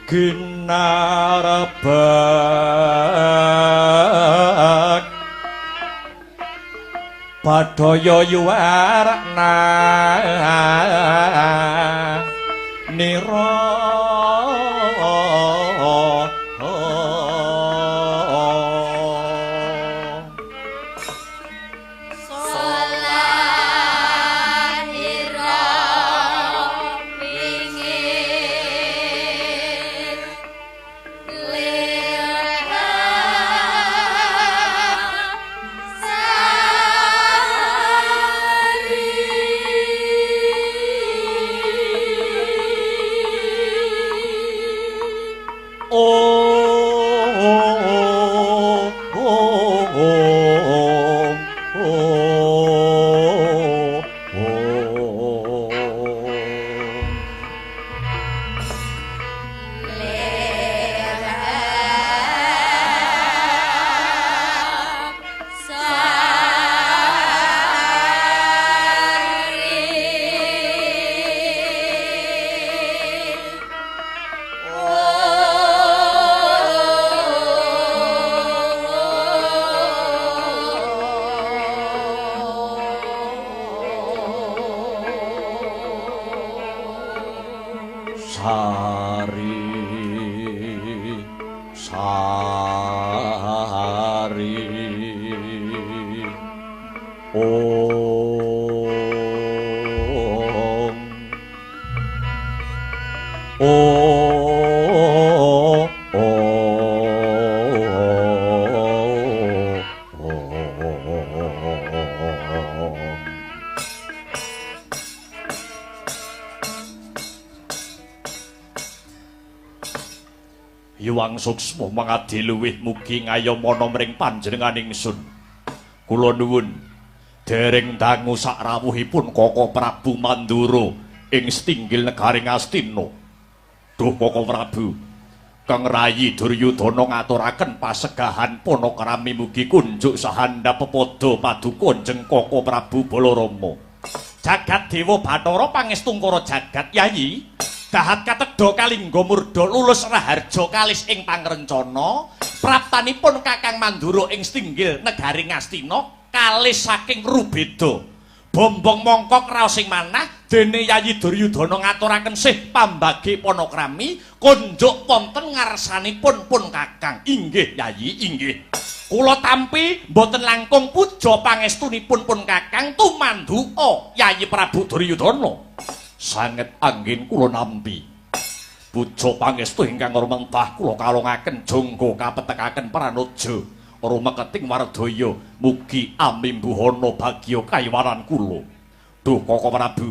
ginarbak padaya yuwarna nira Yuwang suksma mangadi luwih mugi ngayomana mring panjenenganing ingsun. Kula nuwun dereng dangu sak rawuhipun Koko Prabu Mandura ing setinggil negaring Astina. Duh Koko Prabu, Kang Rayi Duryudana ngaturaken pasegahan panakrami mugi kunjuk sahandhap pepada paduka Kanjeng Koko Prabu Balarama. Jagat Dewa Bathara pangestungkara jagat Yayi. Dahat katedha kalingga murda lulus raharja kalis ing pangrencana praptanipun Kakang Mandura ing setinggil negaring Astina kalis saking rubeda bombong mongkok raos ing manah dene Yayi Duryudana ngaturaken sih pambagi panakrami kunjuk wonten ngarsanipun pun Kakang. Inggih Yayi, inggih. Kula tampi mboten langkung puja pangestunipun pun Kakang tumanduka Yayi Prabu Duryudana. Sanget angin kula nampi puja pangestu ingkang rumentah kula kalongaken jangga kapetekaken pranaja rumeketing wardaya mugi amimbuhana bagya kaiwanan kula. Duh Koko Prabu,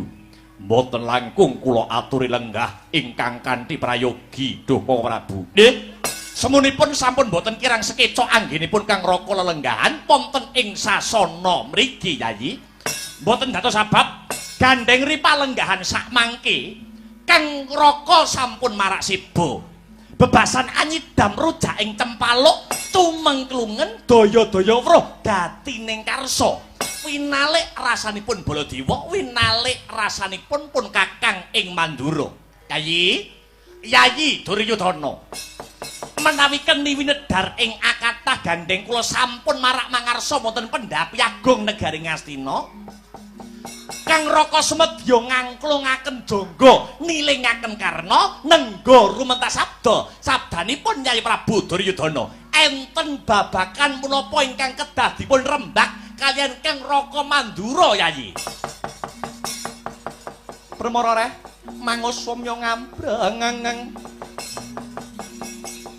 mboten langkung kula aturi lenggah ingkang kanthi prayogi. Duh Koko Prabu, nggih semunipun sampun mboten kirang sekeca anggenipun kang raka lelenggahan wonten ing sasana mriki Yayi. Mboten dados sabab gandeng ripa lenggahan sak mangke kang raka sampun marak siba bebasan anyidam rujak ing cempaluk tumengklungen daya-daya wruh dati ning karsa winalik rasanipun Baladewa, winalik rasanipun pun Kakang ing Mandura. Yayi Duryudana. Menawi keni winedar ing akatah gandeng kula sampun marak mangarsa wonten pendhapi agung negari Ngastina. Kang Raka Sumedya ngangklungaken jangga nilingaken karna nengga rumentas sabda. Sabdanipun Nyai Prabu Duryudana enten babakan menapa ingkang kedah dipun rembak kaliyan Kang Raka Mandura Yayi. Permara reh mangos somya ngambrang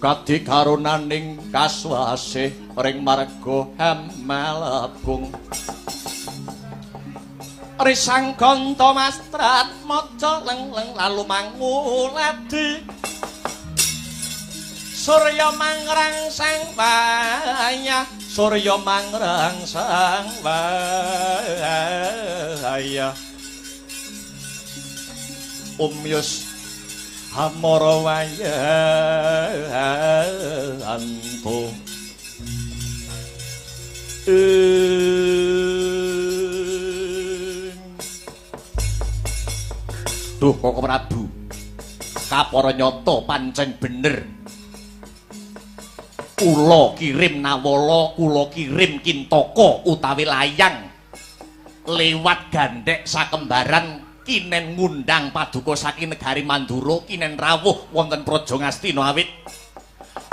kadhi karunaning kaswasih ring marga Hamalabung risang ganta mastrat maca leng-leng lalu manguladi surya mangrangsang wayah surya mangrangsang wayah umyus hamara wayanto Duh Koko Prabu kapara nyata pancen bener kula kirim nawala kula kirim kintaka utawi layang lewat gandhek sakembaran kinen ngundang paduka saking negari Mandura kinen rawuh wonten Praja Ngastina awit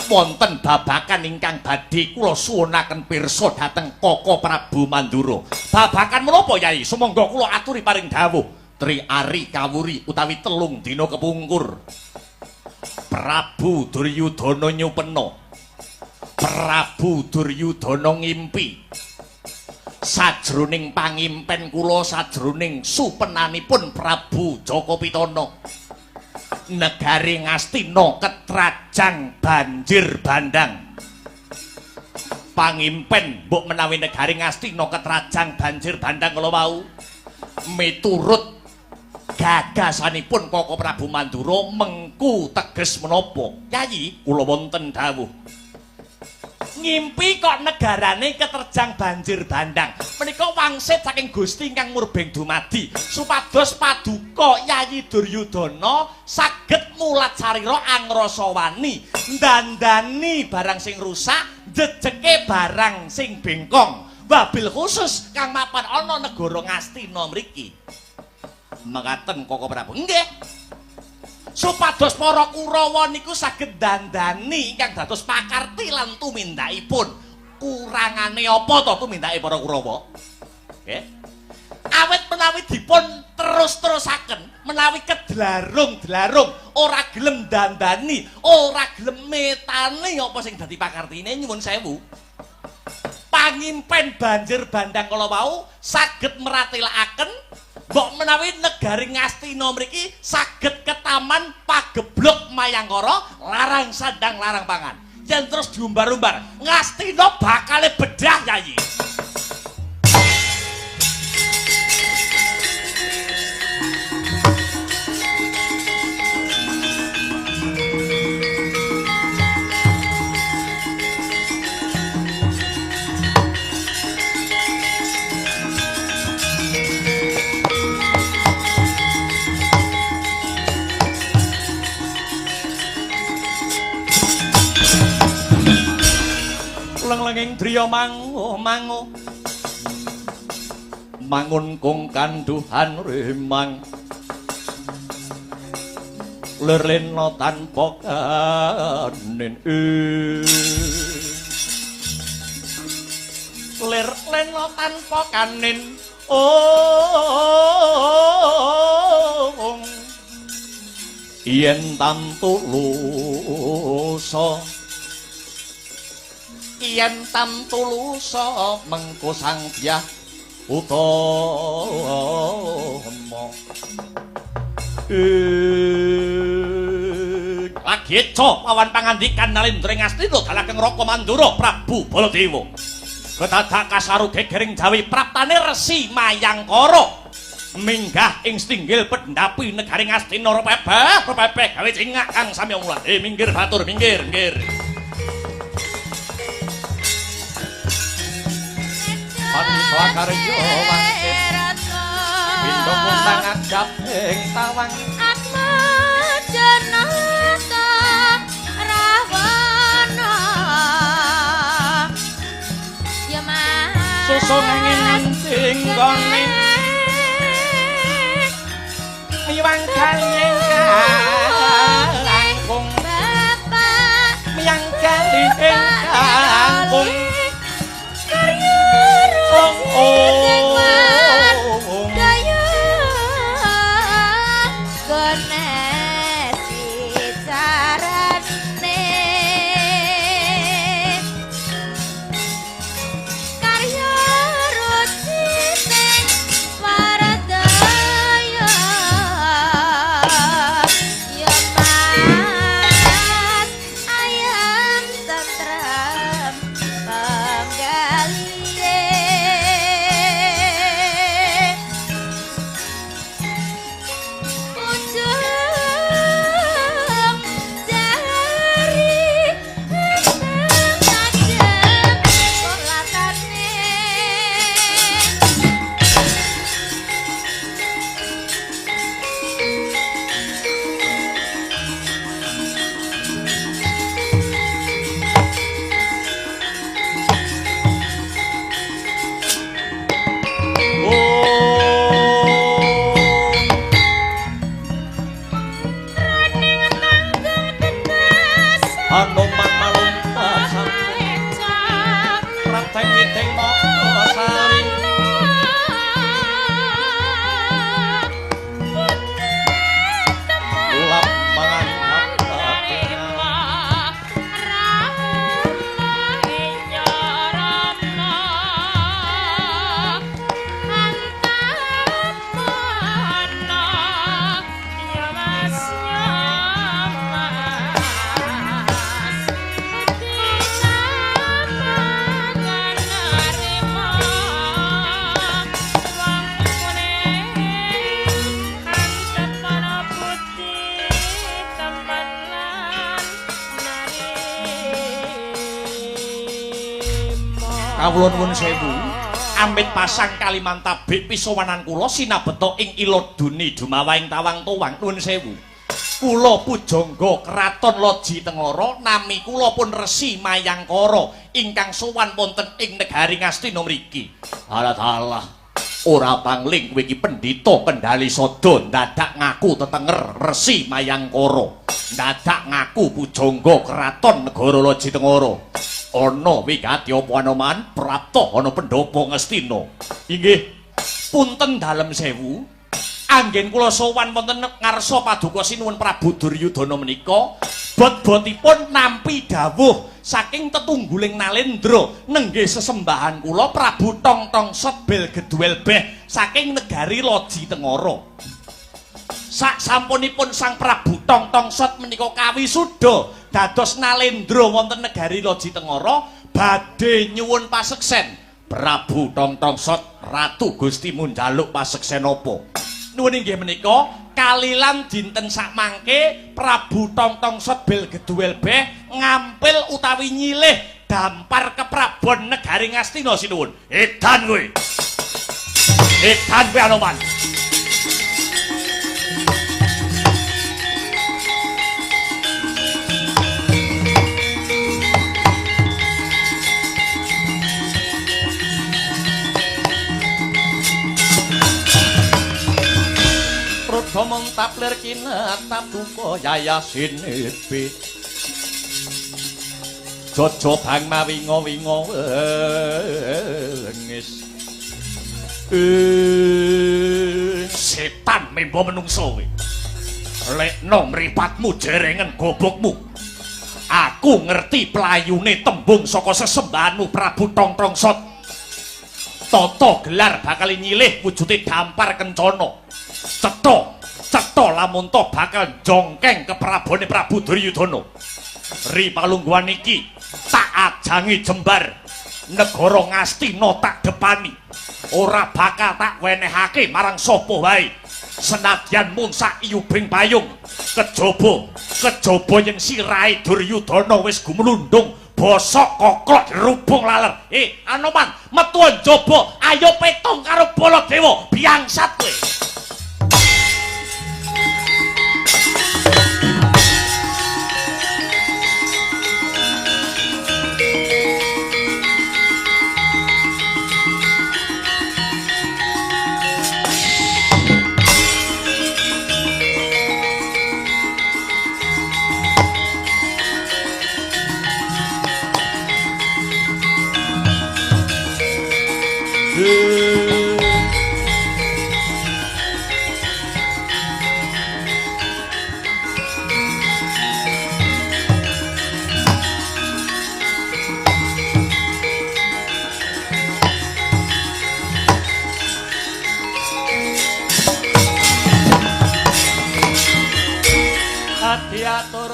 wonten babakan ingkang badhe kula suwunaken pirsa dhateng Koko Prabu Mandura. Babakan menapa Yai? Sumangga kula aturi paring dawuh. Tri Ari Kawuri utawi telung dina kepungkur. Prabu Duryudana nyupena. Prabu Duryudana ngimpi. Sajroning pangimpen kula sajroning supenanipun Prabu Jaka Pitana. Negari Ngastina ketrajang banjir bandang. Pangimpen mbok menawi negari Ngastina ketrajang banjir bandang kala wau miturut gagasanipun Koko Prabu Mandura mengku teges menapa Yayi kula wonten dawuh ngimpi kok negarane keterjang banjir bandang menika wangsit saking Gusti ingkang murbeng dumadi supados paduka Yayi Duryudana saged mulat sarira angrasa wani ndandani barang sing rusak jejeke barang sing bengkong wabil khusus kang mapan ana negara Ngastina mriki mekaten Koko Prabu nggih supados para Kurawa niku saged dandani ingkang dados pakarti lan tumindakipun kurangane apa to tumindake para Kurawa nggih awet menawi dipun terus-terusaken menawi kedlarung-dlarung ora gelem dandani ora gelem metani apa sing dadi pakartine nyuwun sewu pangimpen banjir bandang kala wau saged meratelaken mbok menawi negari Ngastina mriki saged ketaman pageblok mayangkara larang sandang larang pangan yen terus diumbar-umbar Ngastina bakal bedah Yayi leng-lenging driya manguh mangun kung kanduhan remang lerlena tanpa kanen lerlena tanpa kanen yen tantulusa yen tantulusa mengko sang Hyang Utama lagi eco lawan pangandikan Nalendra Ngastina Kalageng Raka Mandura Prabu Baladewa kedadak kasaru gegering Jawi praptane Resi Mayangkara minggah ing stinggil pendhapi negari Ngastina pepeh gawe cingak kang samya mulat minggir batur minggir swakarya wangsit pindha kuntang agap ing tawang Atma Janaka Rawana Ya Mas susun angin tinggone miwang kali langkung Bapak miang kali langkung Daya Gonesi carane Karya rucine waradaya Ya Mas ayam tentrem penggalie ujung jari tajam kolatane Anoman malumpat prateng witing moko sari ulap mangan kawula nuwun sewu amit pasang Kalimantabik pisowanan kula sinabeta ing Iloduni Dumawaing Tawang Towang nuwun sewu kula pujangga kraton Loji Tengara nami kula pun Resi Mayangkara ingkang sowan wonten ing negari Ngastina mriki alah ora pangling kowe iki pendhita kendali sada dadak ngaku tetenger Resi Mayangkara dadak ngaku pujangga kraton negara Loji Tengara ana wigati apa Anoman prapta ana pendopo Ngastina inggih punten dalem sewu anggen kula sowan wonten ngarsa paduka sinuwun Prabu Duryudana menika bot-botipun nampi dawuh saking tetungguling Nalendra nenggih sesembahan kula Prabu Tongtong Setbel Geduel Beh saking negari Loji Tengara sak sampunipun Sang Prabu Tongtong Set menika kawisuda dados Nalendra wonten negari Loji Tengara badhe nyuwun paseksen Prabu Tongtong Set Ratu Gusti mun njaluk paseksen apa nuwun inggih menika kalilan dinten sakmangke Prabu Tongtong Setbel Geduel Beh ngampil utawi nyilih dampar keprabon negari Ngastina sinuwun edan kowe Anoman Domong tapler kinatap duka yayasin epi Jojo bang mawingo-wingo ngis setan membo menungso lekno mripatmu jerengen gobokmu aku ngerti pelayune tembung saka sesembahanmu Prabu Tongtong Set tata gelar bakal nyilih wujude dampar kencana cetha lamun to bakal jongkeng keprabone Prabu Duryudana ri palungguhan iki tak ajangi jembar negara Ngastina tak depani ora bakal tak wenehake marang sapa wae senadyan mung sak iyubing payung kejaba yen sirahe Duryudana wis gumlundung bosok koklok dirubung laler. Anoman, metu njaba, ayo petung karo Baladewa, biangsat kowe.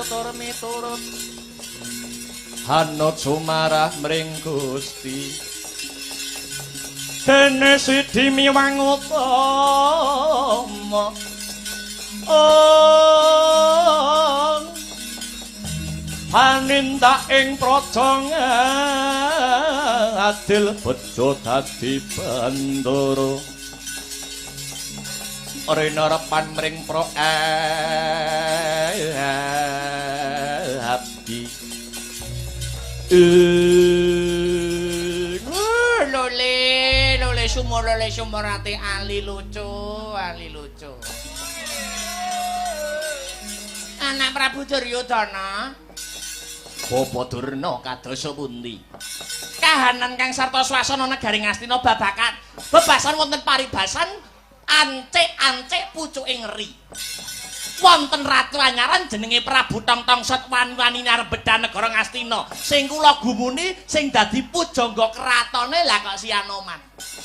Tur miturut Hanut sumarah mring Gusti dene sidi miwang utama panindak ing praja adil bejo dadi bandara rena repan mring pro abdi lole sumur ati ali lucu anak Prabu Duryudana Bapa Durna kados pundi kahanan kang sarta swasana negari Ngastina bebasan wonten paribasan ancik-ancik pucuking ri wonten ratu anyaran jenenge Prabu Tongtongset wani-wani arep bedha negara Ngastina sing kula gumuni sing dadi pujangga kratone lah kok si Anoman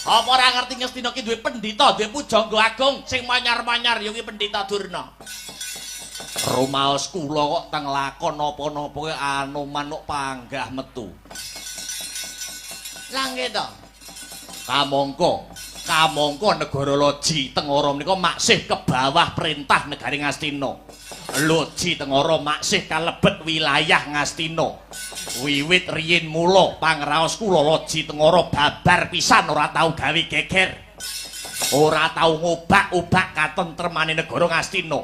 apa ora ngerti Ngastina ki duwe pendhita duwe pujangga agung sing manyar-manyar ya kuwi pendhita Durna rumaos kula kok teng lakon napa-napa kuwi Anoman kok panggah metu lah nggih to kamangka negara Loji Tengara menika maksih ke bawah perintah negari Ngastina. Loji Tengara maksih kalebet wilayah Ngastina. Wiwit riyin mula pangraos kula Loji Tengara babar pisan ora tau gawe geger. Ora tau ngobak-obak katentremane negara Ngastina.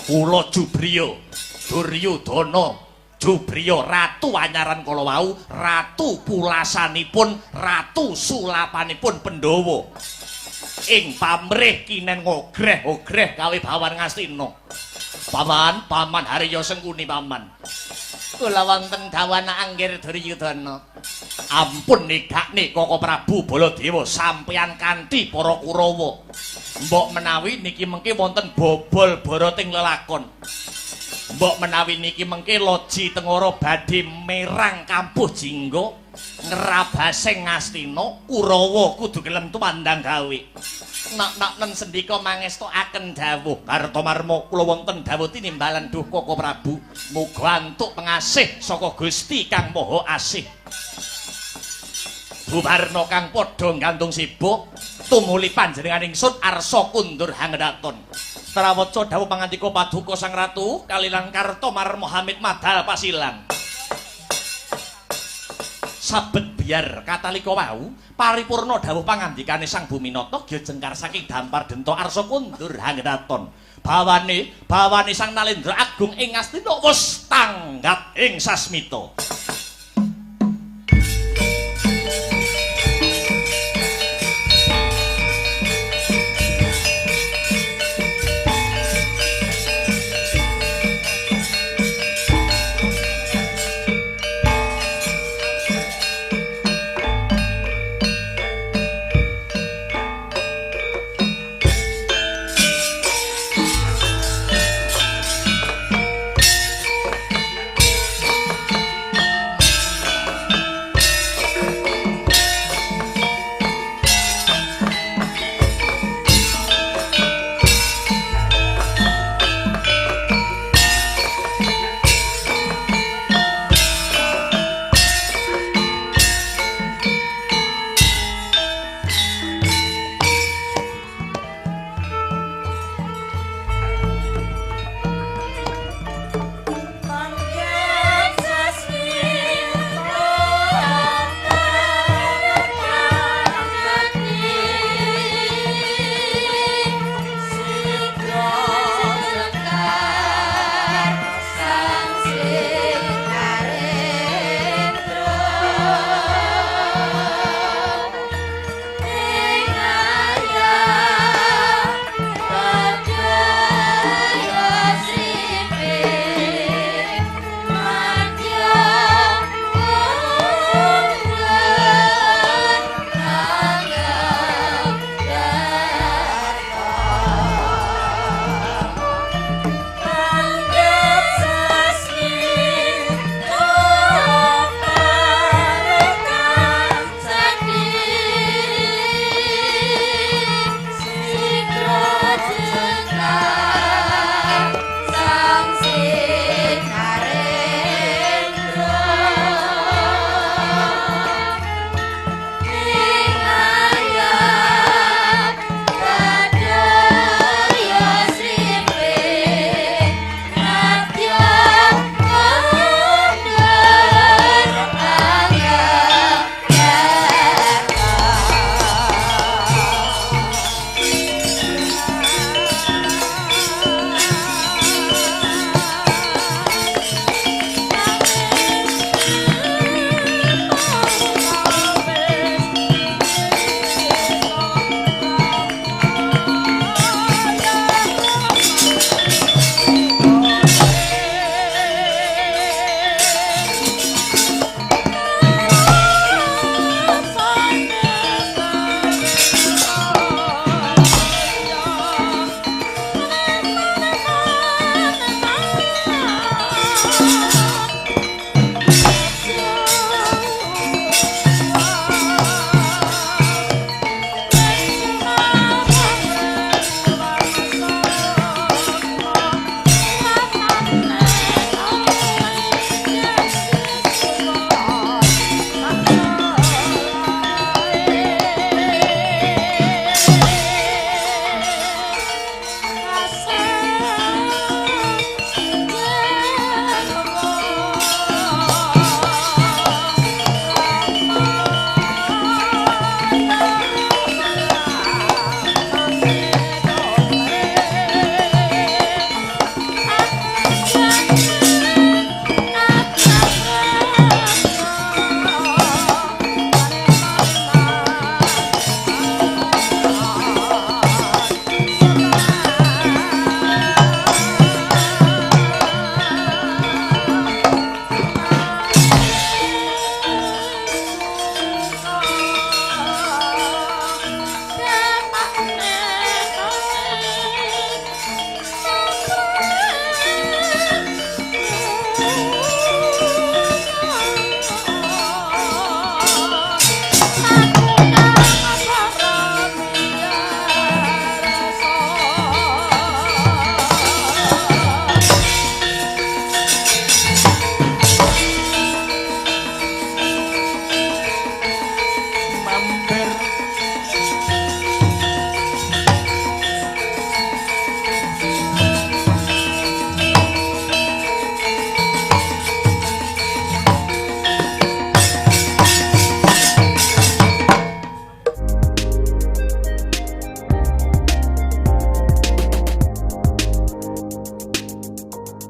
Kula Jubriya, Duryudana, Jubriya ratu anyaran kala wau, ratu pulasanipun, ratu sulapanipun Pandhawa. Ing pamrih kinen ngogreh kawe bawan Ngastina. Paman Harya Sengkuni paman. Kula wonten dawana anggir Duryudana. Ampun negakne Koko Prabu Baladewa sampeyan kanthi para Kurawa. Mbok menawi niki mengke wonten bobol boroting lelakon. Mbok menawi niki mengke Loji Tengara badhe merang kampuh Jingga ngrabasing Ngastina Kurawa kudu gelem tumandang gawe. Nek sendika mangestokaken dawuh Kartomarma kula wonten dawuh tinimbalan duh Koko Prabu muga antuk pengasih saka Gusti Kang Maha Asih. Bubarna kang padha gantung sibuk tumuli panjenengan ingsun arsa kundur hangdaton. Trawaca dawuh pangandika Paduka Sang Ratu kalilan Kartomarma Hamid Madal pasilang. Sabet biar katalika wau paripurna dawuh pangandikane Sang Buminata Gyajengkar saking dampar denta arsa kundur hangdaton. Bawane Sang Nalendra Agung ing Ngastina wis tanggat ing sasmita.